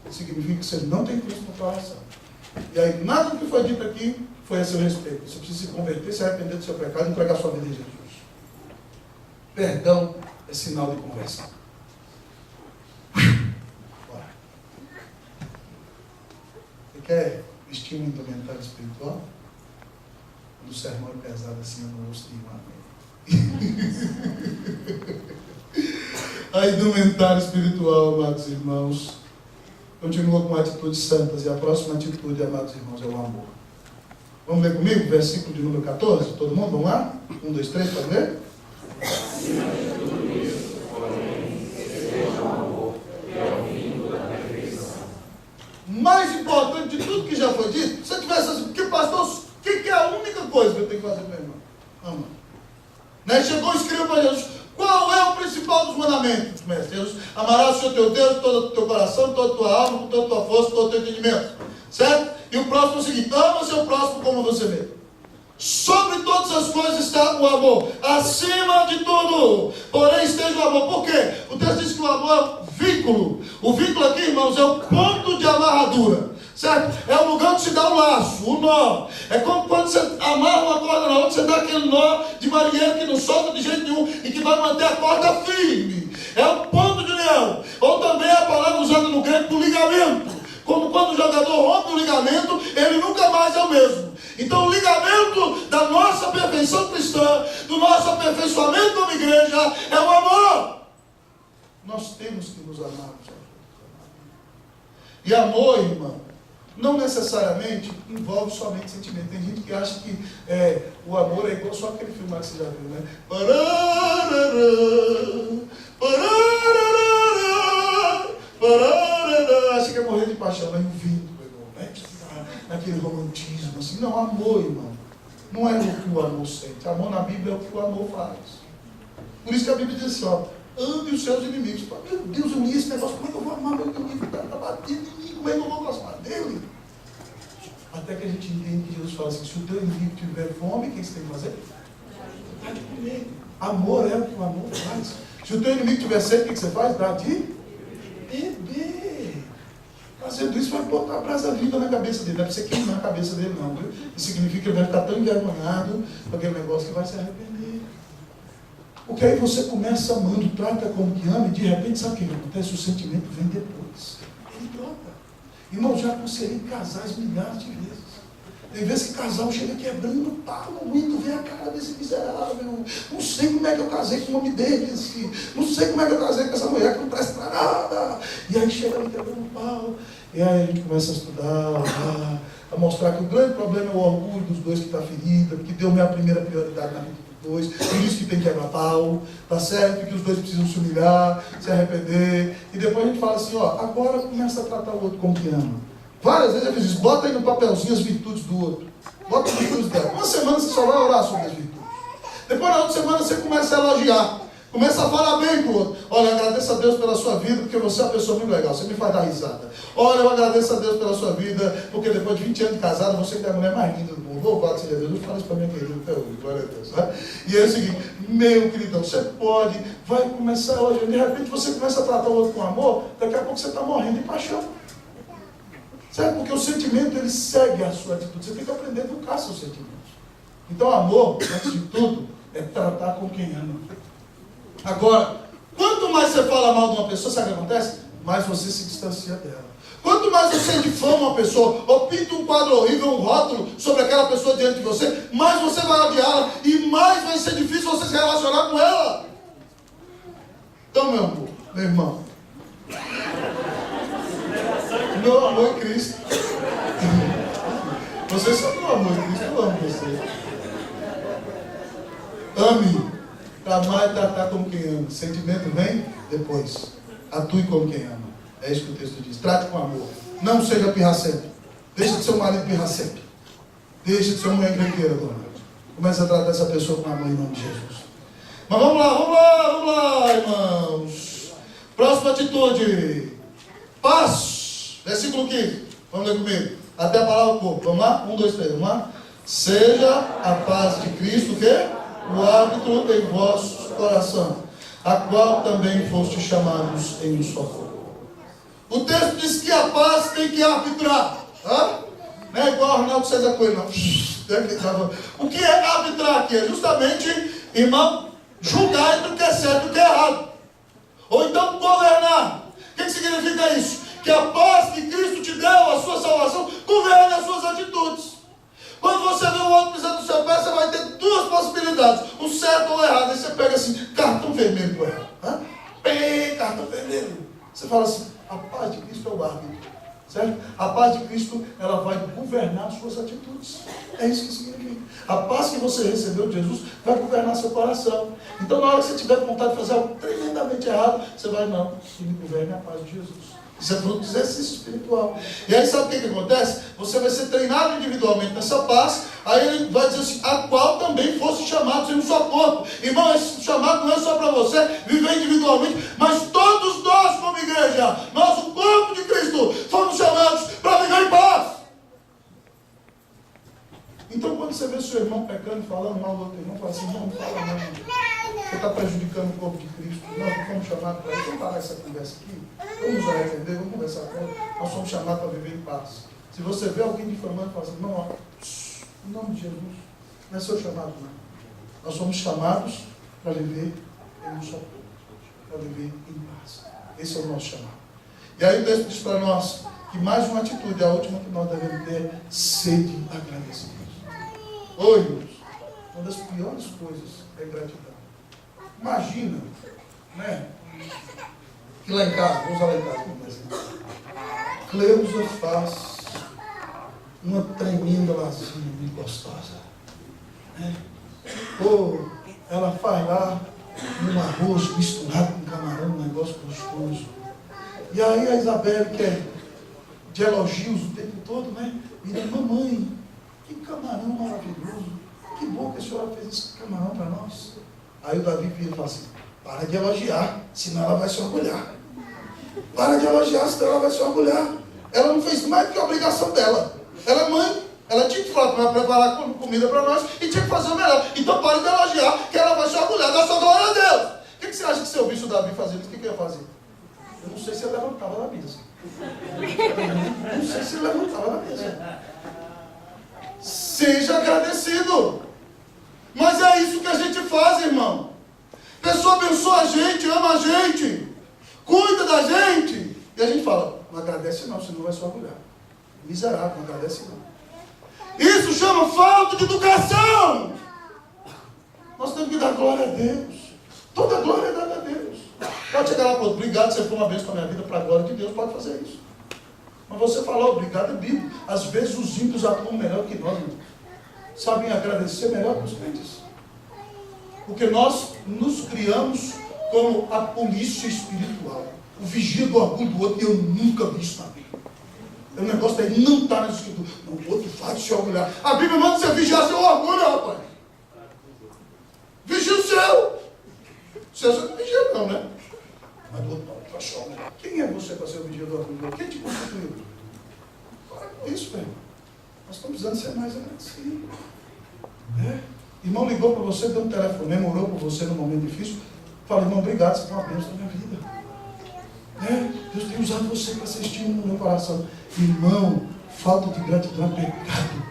Significa que você não tem Cristo no coração. E aí nada do que foi dito aqui foi a seu respeito. Você precisa se converter, se arrepender do seu pecado e entregar sua vida a Jesus. Perdão é sinal de conversão. Bora. Você quer vestir um indumentário espiritual? Quando o sermão é pesado assim, eu não ouço nenhum amém. A indumentária espiritual, amados irmãos, continua com atitudes santas. E a próxima atitude, amados irmãos, é o amor. Vamos ler comigo? Versículo de número 14. Todo mundo? Vamos lá? 1, 2, 3, pode ler? Acima de tudo isso, porém, seja o amor, que é o vínculo da perfeição. Mais importante de tudo que já foi dito, se você tivesse assim, que pastor, o que é a única fazer para o irmão? Ama. Né? Chegou e escreveu para Jesus: qual é o principal dos mandamentos, mestre? Jesus: amarás o Senhor teu Deus, todo o teu coração, toda a tua alma, com toda a tua força, todo o teu entendimento. Certo? E o próximo é o seguinte: ama o seu próximo como você mesmo. Sobre todas as coisas está o amor, acima de tudo, porém esteja o amor. Por quê? O texto diz que o amor é o vínculo. O vínculo aqui, irmãos, é o ponto de amarradura, certo? É o lugar onde se dá o laço, o nó. É como quando você amarra uma corda na outra, você dá aquele nó de marinheiro que não solta de jeito nenhum e que vai manter a corda firme. É o ponto de união. Ou também a palavra usada no grego do ligamento. Como quando o jogador rompe o ligamento, ele nunca mais é o mesmo. Então o ligamento da nossa perfeição cristã, do nosso aperfeiçoamento como igreja, é o amor. Nós temos que nos amar. E amor, irmão, não necessariamente envolve somente sentimento. Tem gente que acha que o amor é igual só aquele filme lá que você já viu, né? Acha que é morrer de paixão, mas o vento, meu irmão, né? Naquele romantismo, assim. Não, amor, irmão, não é o que o amor sente. Amor na Bíblia é o que o amor faz. Por isso que a Bíblia diz assim, ó: ame os seus inimigos. Meu Deus, eu li esse negócio, como é que eu vou amar meu inimigo? Está batendo em mim, como é que eu vou gostar dele? Até que a gente entende que Jesus fala assim: se o teu inimigo tiver fome, o que você tem que fazer? Dá de comer. Amor é o que o amor faz. Se o teu inimigo tiver sede, o que você faz? Dá de beber. Fazendo isso vai botar a brasa viva na cabeça dele. Não é para você queimar a cabeça dele, não, viu? Isso significa que ele vai ficar tão envergonhado com aquele negócio que vai se arrepender. Porque aí você começa amando, trata como que ama, e de repente, sabe o que acontece? O sentimento vem depois. Ele brota. Irmão, já aconselhei casais milhares de vezes. Tem vezes que casal chega quebrando o pau, não aguento ver a cara desse miserável. Não sei como é que eu casei com o homem desse. Não sei como é que eu casei com essa mulher que não presta pra nada. E aí chega ali quebrando o pau. E aí a gente começa a estudar, a mostrar que o grande problema é o orgulho dos dois que está ferido, que Deus não é a primeira prioridade na vida dos dois, por isso que tem que quebrar pau, tá certo? Que os dois precisam se humilhar, se arrepender. E depois a gente fala assim, ó, agora começa a tratar o outro como que ama. Várias vezes eu fiz isso: bota aí no papelzinho as virtudes do outro. Bota as virtudes dela. Uma semana você só vai orar sobre as virtudes. Depois na outra semana você começa a elogiar. Começa a falar bem pro outro. Olha, eu agradeço a Deus pela sua vida, porque você é uma pessoa muito legal. Você me faz dar risada. Olha, eu agradeço a Deus pela sua vida, porque depois de 20 anos de casada, você é a mulher mais linda do mundo. Louvado seja Deus. Eu falo isso para minha querida até hoje. Glória a Deus. Né? E é o seguinte: meu queridão, você pode, vai começar hoje. De repente você começa a tratar o outro com amor, daqui a pouco você está morrendo de paixão. Certo? Porque o sentimento, ele segue a sua atitude. Você tem que aprender a educar seus sentimentos. Então, amor, antes de tudo, é tratar com quem ama. Agora, quanto mais você fala mal de uma pessoa, sabe o que acontece? Mais você se distancia dela. Quanto mais você difama uma pessoa, ou pinta um quadro horrível, um rótulo sobre aquela pessoa diante de você, mais você vai odiá-la e mais vai ser difícil você se relacionar com ela. Então, meu amor, meu irmão, meu amor em Cristo. Você sabe meu amor em Cristo, eu amo você. Ame. Amar e tratar como quem ama. Sentimento vem depois. Atue como quem ama. É isso que o texto diz. Trate com amor. Não seja pirracento. Deixa de ser um marido pirracento. Deixa de ser uma mulher encrenqueira, dona. Comece a tratar essa pessoa com amor em nome de Jesus. Mas vamos lá, irmãos. Próxima atitude. Paz. Versículo 15. Vamos ler comigo. Até a palavra corpo. Vamos lá? 1, 2, 3. Vamos lá? Seja a paz de Cristo, o quê? O árbitro em vosso coração, a qual também foste chamados em um só corpo. O texto diz que a paz tem que arbitrar. Tá? Não é igual Arnaldo César Coelho, não. O que é arbitrar aqui? É justamente, irmão, julgar entre o que é certo e o que é errado. Ou então governar. O que significa isso? Que a paz que Cristo te deu, a sua salvação, governe as suas atitudes. Quando você vê o outro pisando no seu pé, você vai ter duas possibilidades: o certo ou o errado. Aí você pega assim, cartão vermelho para errado. Bem, cartão vermelho. Você fala assim: a paz de Cristo é o árbitro. Certo? A paz de Cristo, ela vai governar as suas atitudes. É isso que significa. A paz que você recebeu de Jesus vai governar seu coração. Então, na hora que você tiver vontade de fazer algo tremendamente errado, você vai: não, que me governe a paz de Jesus. Isso é fruto do exercício espiritual. E aí sabe o que acontece? Você vai ser treinado individualmente nessa paz. Aí ele vai dizer assim, a qual também fosse chamado em um só corpo. Irmão, esse chamado não é só para você viver individualmente, mas todos nós como igreja, nós o corpo de Cristo, fomos chamados para viver em paz. Então quando você vê seu irmão pecando e falando mal do outro irmão, fala assim, não fala não. Você está prejudicando o corpo de Cristo. Nós não fomos chamados para isso. Vamos parar essa conversa aqui. Vamos nos arrepender, vamos conversar com ele. Nós somos chamados para viver em paz. Se você vê alguém difamando, fala assim, não, ó, em nome de Jesus, não é seu chamado, não. Nós somos chamados para viver em um só corpo, para viver em paz. Esse é o nosso chamado. E aí o texto diz para nós que mais uma atitude, a última que nós devemos ter, sede agradecida. Oi, irmãos, uma das piores coisas é gratidão. Imagina, né? Que lá em casa, vamos lá em casa como exemplo. Cleusa faz uma tremenda lasanha muito gostosa. Né? Ou ela faz lá um arroz misturado com camarão, um negócio gostoso. E aí a Isabel, que é de elogios o tempo todo, né? E diz, mamãe, que camarão maravilhoso. Que bom que a senhora fez esse camarão para nós. Aí o Davi vira e fala assim, para de elogiar, senão ela vai se orgulhar. Para de elogiar, senão ela vai se orgulhar. Ela não fez mais do que a obrigação dela. Ela é mãe, ela tinha que preparar comida para nós e tinha que fazer o melhor. Então para de elogiar, que ela vai se orgulhar. Dá sua glória a Deus. O que você acha que se eu visse o Davi fazendo isso, o que eu ia fazer? Eu não sei se ele levantava da mesa. Não sei se ele levantava da mesa. Seja agradecido. Mas é isso que a gente faz, irmão. A pessoa abençoa a gente, ama a gente, cuida da gente. E a gente fala, não agradece não, senão vai se orgulhar. Miserável, não agradece não. Isso chama falta de educação. Nós temos que dar glória a Deus. Toda glória é dada a Deus. Pode chegar lá e falar, obrigado, você foi uma bênção para a minha vida, para a glória de Deus, pode fazer isso. Mas você falou, obrigado é bíblico. Às vezes os ímpios atuam melhor que nós, irmão. Sabem agradecer melhor que os crentes. Porque nós nos criamos como a polícia espiritual. O vigia do orgulho do outro, eu nunca vi isso na Bíblia. O negócio daí não está na escritura. Não, o outro faz se orgulhar. A Bíblia manda você vigiar seu orgulho, rapaz. Vigia o seu. Você não vigia não, né? Mas o outro não, se orgulhar. Quem é você para ser o vigia do orgulho do outro? Quem te constituiu? Para com isso, velho. Nós estamos precisando ser mais agradecidos. Irmão ligou para você, deu um telefonema, orou por você num momento difícil. Fala, irmão, obrigado, você foi uma bênção na minha vida. Deus tem usado você para ser estímulo no meu coração. Irmão, falta de gratidão é pecado.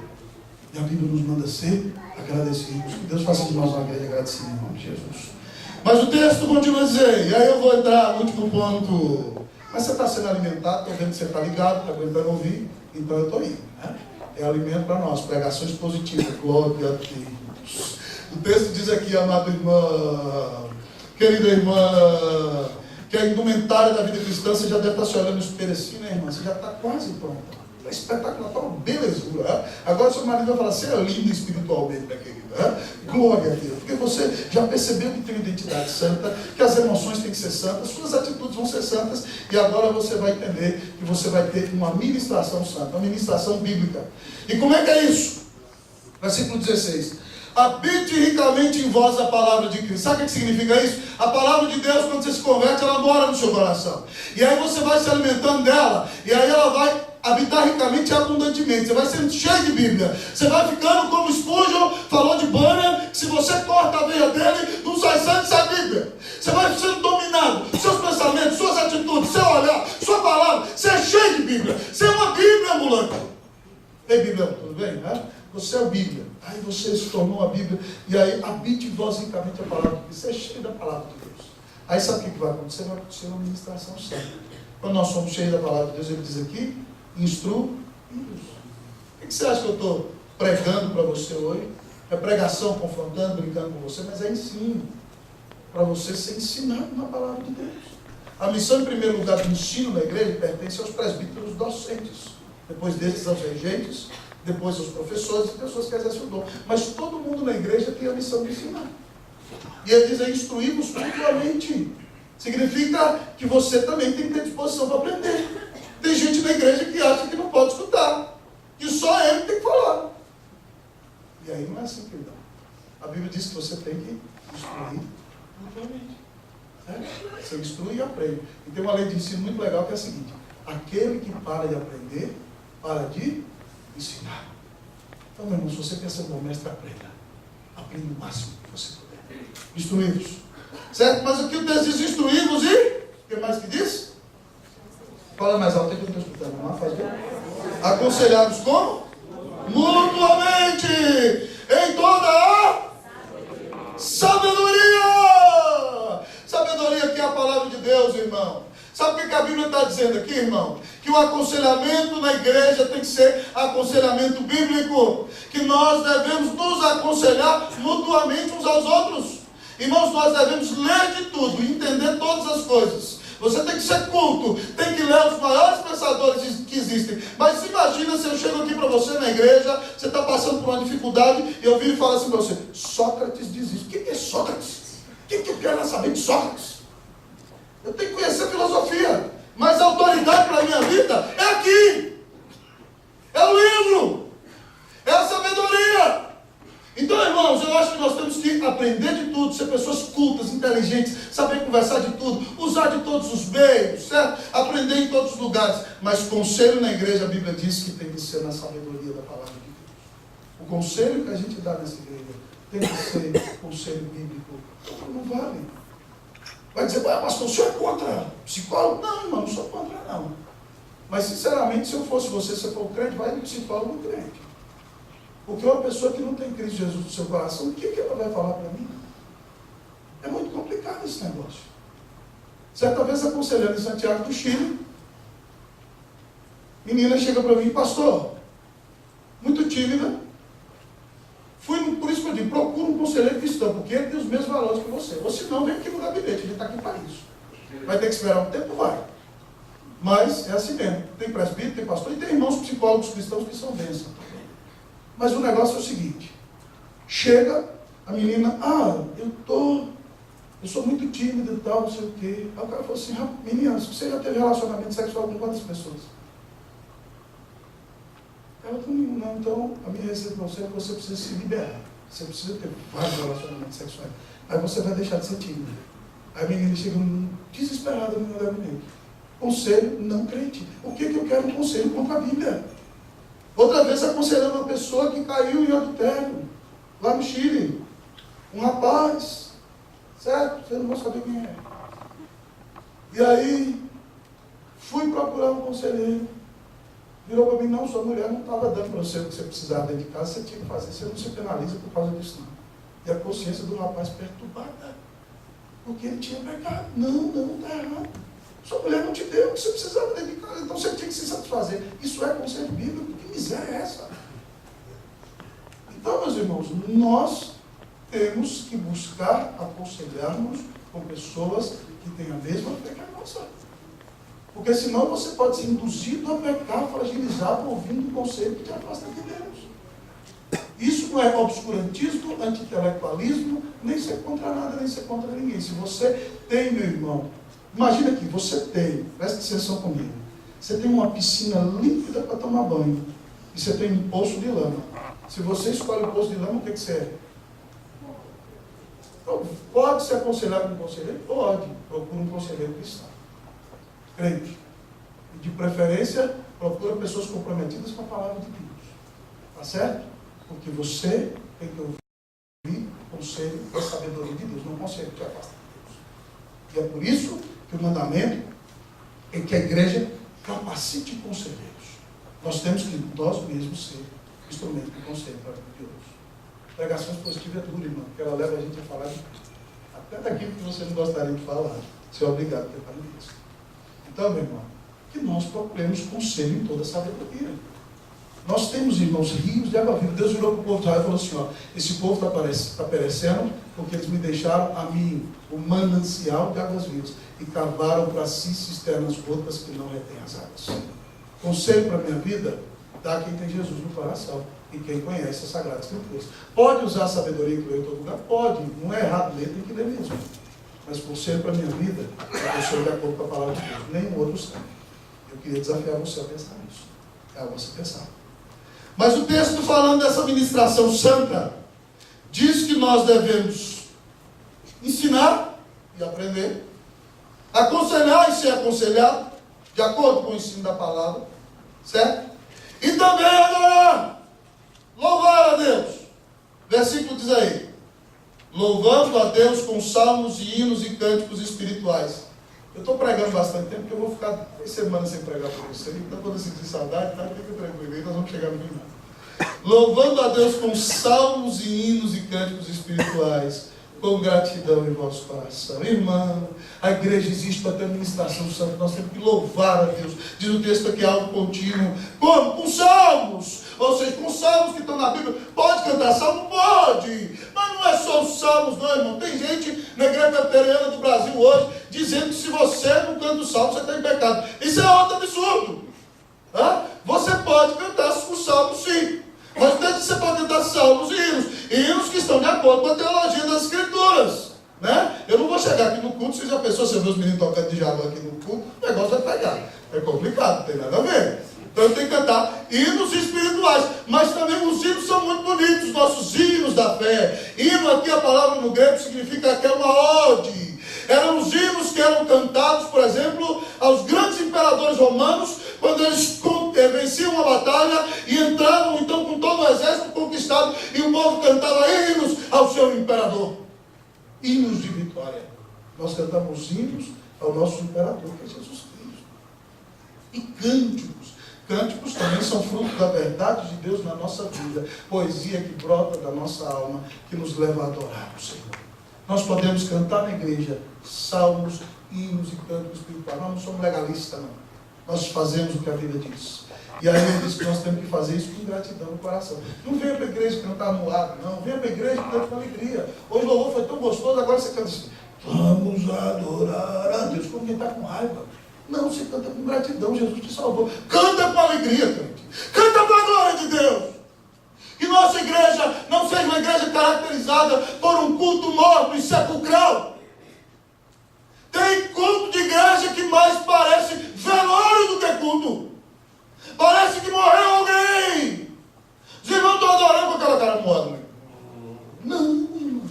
E a Bíblia nos manda ser agradecidos. Que Deus faça de nós uma igreja agradecida, em nome de Jesus. Mas o texto continua a dizer, e aí eu vou entrar no último ponto. Mas você está sendo alimentado, estou vendo que você está ligado, está aguentando ouvir, então eu estou indo. Né? É alimento para nós, pregações positivas, glória a Deus. O texto diz aqui, amada irmã, querida irmã, que a indumentária da vida cristã, você já deve estar se olhando no espelho assim, né, irmã? Você já está quase pronta. É espetacular, está uma belezura. Né? Agora seu marido vai falar, você é linda espiritualmente, minha querida. Né? Glória a Deus. Porque você já percebeu que tem uma identidade santa, que as emoções têm que ser santas, suas atitudes vão ser santas, e agora você vai entender que você vai ter uma ministração santa, uma ministração bíblica. E como é que é isso? Versículo 16. Habite ricamente em vós a palavra de Cristo. Sabe o que significa isso? A palavra de Deus, quando você se converte, ela mora no seu coração. E aí você vai se alimentando dela, e aí ela vai habitar ricamente e abundantemente. Você vai sendo cheio de Bíblia. Você vai ficando como Spurgeon falou de Banner, que se você corta a veia dele, não sai sangue, sai Bíblia. Você vai sendo dominado. Seus pensamentos, suas atitudes, seu olhar, sua palavra. Você é cheio de Bíblia. Você é uma Bíblia ambulante. Ei, Bíblia, tudo bem? Né? Você é a Bíblia. Aí você se tornou a Bíblia. E aí habite em vós ricamente a palavra de Deus. Você é cheio da palavra de Deus. Aí sabe o que vai acontecer? Vai acontecer uma ministração santa. Quando nós somos cheios da palavra de Deus, ele diz aqui, instruídos. O que você acha que eu estou pregando para você hoje? É pregação, confrontando, brincando com você, mas é ensino. Para você ser ensinado na palavra de Deus. A missão, em primeiro lugar, do ensino na igreja pertence aos presbíteros docentes. Depois desses, aos regentes, depois aos professores e pessoas que exercem o dom. Mas todo mundo na igreja tem a missão de ensinar. E ele diz aí, instruí-vos mutuamente. Significa que você também tem que ter disposição para aprender. Tem gente na igreja que acha que não pode escutar, que só ele tem que falar. E aí não é assim, querido. A Bíblia diz que você tem que instruir mutuamente. Você instrui e aprende. E tem uma lei de ensino muito legal que é a seguinte: aquele que para de aprender, para de ensinar. Então, meu irmão, se você quer ser um bom mestre, aprenda. Aprenda o máximo que você puder. Instruí-vos. Certo? Mas aqui o texto diz instruí-vos e... O que mais que diz? Fala mais alto, que eu não estou escutando. Não, faz bem. Aconselhados como? Mutuamente. Em toda a sabedoria. Sabedoria que é a palavra de Deus, irmão. Sabe o que a Bíblia está dizendo aqui, irmão? Que o aconselhamento na igreja tem que ser aconselhamento bíblico. Que nós devemos nos aconselhar mutuamente uns aos outros. Irmãos, nós devemos ler de tudo, entender todas as coisas. Você tem que ser culto, tem que ler os maiores pensadores que existem. Mas imagina se eu chego aqui para você na igreja, você está passando por uma dificuldade, e eu viro e falo assim para você: Sócrates diz isso. O que é Sócrates? O que eu quero saber de Sócrates? Eu tenho que conhecer filosofia, mas a autoridade para a minha vida é aqui. É o livro. É a sabedoria. Então, irmãos, eu acho que nós temos que aprender de tudo, ser pessoas cultas, inteligentes, saber conversar de tudo, usar de todos os meios, certo? Aprender em todos os lugares. Mas conselho na igreja, a Bíblia diz que tem que ser na sabedoria da palavra de Deus. O conselho que a gente dá nessa igreja tem que ser conselho bíblico. Não vale. Vai dizer: pastor, o senhor é contra psicólogo? Não, irmão, não sou contra, não. Mas, sinceramente, se eu fosse você, se eu for crente, vai no psicólogo crente. Porque uma pessoa que não tem Cristo Jesus no seu coração, o que ela vai falar para mim? É muito complicado esse negócio. Certa vez, aconselhando em Santiago do Chile, menina chega para mim: pastor, muito tímida, por isso que eu digo, procura um conselheiro cristão, porque ele tem os mesmos valores que você. Ou se não, vem aqui no gabinete, ele está aqui para isso. Vai ter que esperar um tempo? Vai. Mas é assim mesmo. Tem presbítero, tem pastor, e tem irmãos psicólogos cristãos que são bênçãos. Mas o negócio é o seguinte: chega a menina: eu sou muito tímida e tal, não sei o quê. Aí o cara falou assim: menina, você já teve relacionamento sexual com quantas pessoas? Ela falou: não, então a minha receita para você é que você precisa se liberar. Você precisa ter vários relacionamentos sexuais. Aí você vai deixar de ser tímida. Aí a menina chega desesperada no meu gabinete. Conselho não crente. O que eu quero? Um conselho contra a Bíblia. Outra vez aconselhando uma pessoa que caiu em adultério, lá no Chile. Um rapaz, certo? Você não vai saber quem é. E aí, fui procurar um conselheiro. Virou para mim: não, sua mulher não estava dando para você o que você precisava dentro de casa, você tinha que fazer, você não se penaliza por causa disso, não. E a consciência do rapaz perturbada, porque ele tinha pecado. Não está errado. Sua mulher não te deu o que você precisava dentro de casa, então você tinha que se satisfazer. Isso é conselho bíblico. Que miséria é essa? Então, meus irmãos, nós temos que buscar aconselharmos com pessoas que têm a mesma fé que a nossa. Porque senão você pode ser induzido a pecar, fragilizado, ouvindo um conselho que te afasta de Deus. Isso não é obscurantismo, anti-intelectualismo, nem ser contra nada, nem ser contra ninguém. Se você tem, meu irmão, imagina aqui, você tem, presta atenção comigo, você tem uma piscina límpida para tomar banho, e você tem um poço de lama. Se você escolhe o poço de lama, o que você é? Então, pode ser aconselhado com um conselheiro? Pode. Procura um conselheiro cristão, crente. E de preferência, procura pessoas comprometidas com a palavra de Deus. Tá certo? Porque você tem que ouvir o conselho da sabedoria de Deus, não o conselho que te afasta de Deus. E é por isso que o mandamento é que a igreja capacite conselheiros. Nós temos que nós mesmos ser instrumento de conselho para Deus. Pregações positivas é dura, irmão, porque ela leva a gente a falar de até daquilo que você não gostaria de falar. Você é obrigado a ter falado isso. Então, meu irmão, que nós procuremos conselho em toda sabedoria. Nós temos, irmãos, rios de água viva. Deus virou para o povo de Israel e falou assim: ó, esse povo está perecendo porque eles me deixaram a mim o manancial de águas vivas e cavaram para si cisternas rotas que não retêm as águas. Conselho para a minha vida: dá quem tem Jesus no coração e quem conhece as Sagradas Escrituras. Pode usar a sabedoria que veio em todo lugar? Pode. Não é errado ler, tem que ler mesmo. Mas conselho para a minha vida é conselho de acordo com a palavra de Deus. Nenhum outro serve. Eu queria desafiar você a pensar nisso. É algo a você pensar. Mas o texto falando dessa ministração santa diz que nós devemos ensinar e aprender, aconselhar e ser aconselhado, de acordo com o ensino da palavra, certo? E também adorar, louvar a Deus. Versículo diz aí: louvando a Deus com salmos e hinos e cânticos espirituais. Eu estou pregando bastante tempo, porque eu vou ficar 3 semanas sem pregar para você. Então, quando eu sentir saudade, tá? Fica tranquilo, aí nós vamos chegar no final. Louvando a Deus com salmos e hinos e cânticos espirituais, com gratidão em vosso coração. Irmão, a igreja existe para ter administração santa. Nós temos que louvar a Deus. Diz o texto aqui, algo contínuo. Como? Com salmos. Ou seja, com salmos que estão na Bíblia. Pode cantar salmo? Pode. Mas não é só os salmos, não, irmão. Tem gente na igreja presbiteriana do Brasil hoje dizendo que se você não canta o salmo, você está em pecado. Isso é outro absurdo. Você pode cantar os salmos, sim. Mas desde que você pode cantar salmos e hinos que estão de acordo com a teologia das Escrituras, né? Eu não vou chegar aqui no culto, se já pensou, você vê os meninos tocando de jabu aqui no culto, o negócio vai pegar. É complicado, não tem nada a ver. Então eu tenho que cantar hinos espirituais, mas também os hinos são muito bonitos, nossos hinos da fé. Hino aqui, a palavra no grego significa que é uma ode. Eram os hinos que eram cantados, por exemplo, aos grandes imperadores romanos, quando eles venciam uma batalha e entravam então com todo o exército conquistado, e o povo cantava hinos ao seu imperador. Hinos de vitória. Nós cantamos hinos ao nosso imperador, que é Jesus Cristo. E cânticos. Cânticos também são fruto da verdade de Deus na nossa vida. Poesia que brota da nossa alma, que nos leva a adorar o Senhor. Nós podemos cantar na igreja salmos, hinos e cânticos espirituais. Nós não somos legalistas, não. Nós fazemos o que a Bíblia diz. E aí ele diz que nós temos que fazer isso com gratidão no coração. Não venha para a igreja cantar moado, não. Venha para a igreja e cante com alegria. Hoje o louvor foi tão gostoso, agora você canta assim: vamos adorar a Deus. Como quem está com raiva. Não, você canta com gratidão, Jesus te salvou. Canta com alegria, crente. Canta para a glória de Deus. Que nossa igreja não seja uma igreja caracterizada por um culto morto e sepulcral. Tem culto de igreja que mais parece velório do que culto. Parece que morreu alguém. Os irmãos estão adorando com aquela cara moada. Não, irmão.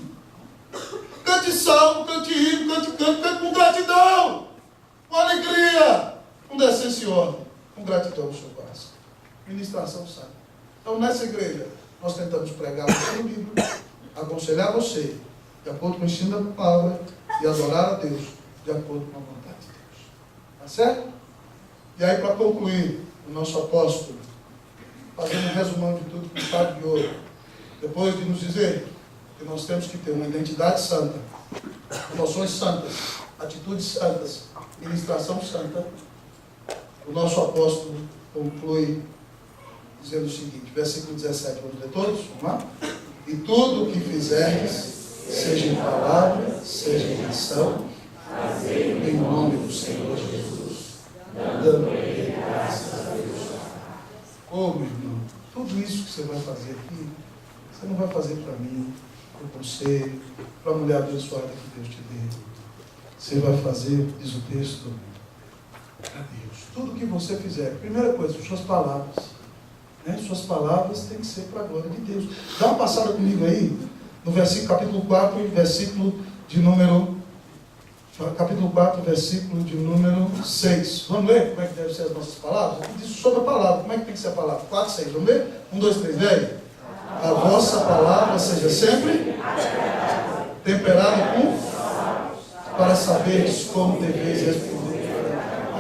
Cante salmo, cante hino, cante com gratidão. Com alegria. Com decência e ordem. Com gratidão no seu coração. Ministração santa. Então, nessa igreja, nós tentamos pregar o livro, aconselhar você, de acordo com o ensino da palavra, e adorar a Deus, de acordo com a vontade de Deus. Tá certo? E aí, para concluir, o nosso apóstolo, fazendo um resumão de tudo com chave de ouro, depois de nos dizer que nós temos que ter uma identidade santa, emoções santas, atitudes santas, ministração santa, o nosso apóstolo conclui dizendo o seguinte, versículo 17, vamos ler todos? Vamos lá? E tudo o que fizerdes, seja em palavra, seja em ação, fazei-o em nome do Senhor Jesus, dando a Ele graças a Deus. Ô meu irmão, tudo isso que você vai fazer aqui, você não vai fazer para mim, para o conselho, para a mulher abençoada que Deus te deu. Você vai fazer, diz o texto, para Deus. Tudo que você fizer, primeira coisa, suas palavras. Suas palavras têm que ser para a glória de Deus. Dá uma passada comigo aí, no versículo, capítulo 4, versículo de número 6. Vamos ler como é que devem ser as nossas palavras? Aqui diz sobre a palavra. Como é que tem que ser a palavra? 4, 6. Vamos ler? 1, 2, 3, vem. A vossa palavra seja sempre temperada com, para saberes como deveis responder.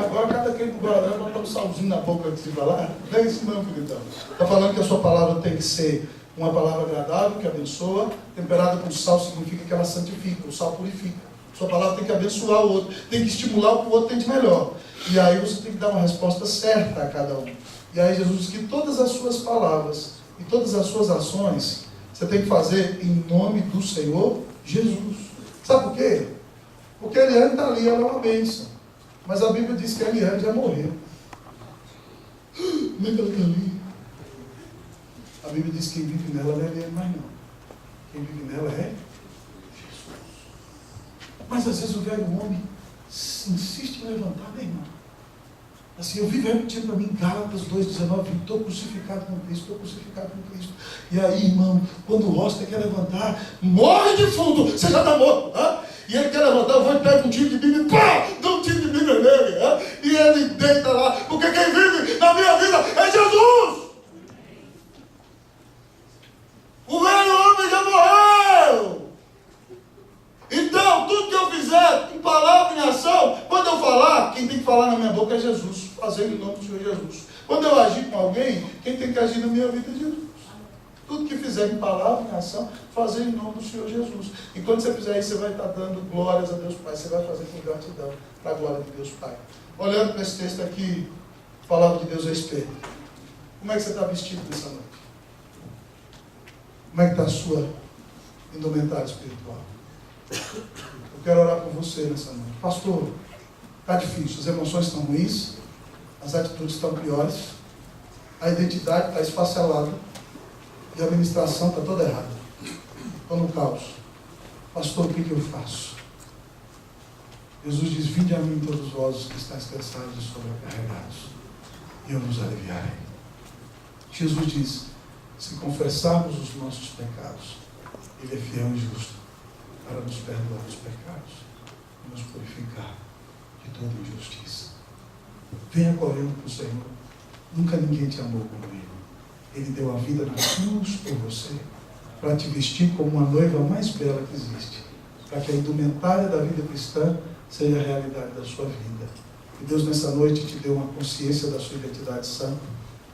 Agora, cada crente do Guarará vai botar um salzinho na boca antes de falar. Não é isso não, queridão. Está falando que a sua palavra tem que ser uma palavra agradável, que abençoa. Temperada com sal significa que ela santifica, o sal purifica. Sua palavra tem que abençoar o outro, tem que estimular o que o outro tem de melhor. E aí você tem que dar uma resposta certa a cada um. E aí Jesus diz que todas as suas palavras e todas as suas ações, você tem que fazer em nome do Senhor Jesus. Sabe por quê? Porque a Eliane está ali, ela é uma bênção. Mas a Bíblia diz que a Eliane já morreu. Como é que ela está ali? A Bíblia diz que quem vive nela não é Eliane mais não. Quem vive nela é Jesus. Mas às vezes o velho homem insiste em levantar, meu irmão. Assim, eu vivo repetindo para mim, Gálatas 2,19, estou crucificado com Cristo, estou crucificado com Cristo. E aí, irmão, quando o rosto quer levantar, morre de fundo, você já está morto. E ele quer levantar, eu vou e pego um tiro de Bíblia e pá, dou um tiro de Bíblia nele. E ele deita lá, porque quem vive na minha vida é Jesus. O velho homem já morreu. Então, tudo que eu fizer, em palavra, em ação, quando eu falar, quem tem que falar na minha boca é Jesus, fazer em nome do Senhor Jesus. Quando eu agir com alguém, quem tem que agir na minha vida é Jesus. Tudo que fizer em palavra, em ação, fazer em nome do Senhor Jesus. E quando você fizer isso, você vai estar dando glórias a Deus Pai, você vai fazer com gratidão para a glória de Deus Pai. Olhando para esse texto aqui, a palavra de Deus é espelho. Como é que você está vestido nessa noite? Como é que está a sua indumentária espiritual? Eu quero orar por você nessa noite. Pastor, está difícil, as emoções estão ruins, as atitudes estão piores, a identidade está esfacelada e a administração está toda errada. Estou no caos. Pastor, o que eu faço? Jesus diz, vinde a mim todos vós que estáis cansados e sobrecarregados, e eu vos aliviarei. Jesus diz, se confessarmos os nossos pecados, Ele é fiel e justo para nos perdoar os pecados e nos purificar de toda injustiça. Venha correndo para o Senhor. Nunca ninguém te amou como Ele. Ele deu a vida na cruz por você, para te vestir como uma noiva mais bela que existe, para que a indumentária da vida cristã seja a realidade da sua vida. Que Deus nessa noite te dê uma consciência da sua identidade santa,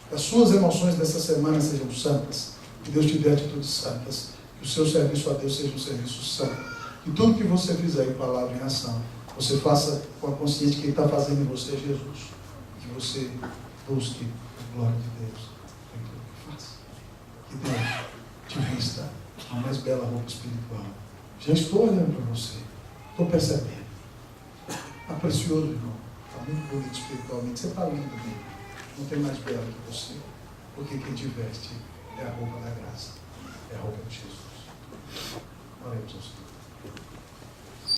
que as suas emoções dessa semana sejam santas, que Deus te dê atitudes santas, que o seu serviço a Deus seja um serviço santo. E tudo que você fizer em palavra e em ação, você faça com a consciência que quem está fazendo em você é Jesus. Que você busque a glória de Deus em tudo que faça. Que Deus te vista a mais bela roupa espiritual. Já estou olhando para você. Estou percebendo. Está precioso, irmão. Está muito bonito espiritualmente. Você está lindo mesmo. Não tem mais belo que você. Porque quem te veste é a roupa da graça. É a roupa de Jesus. Oremos ao Senhor.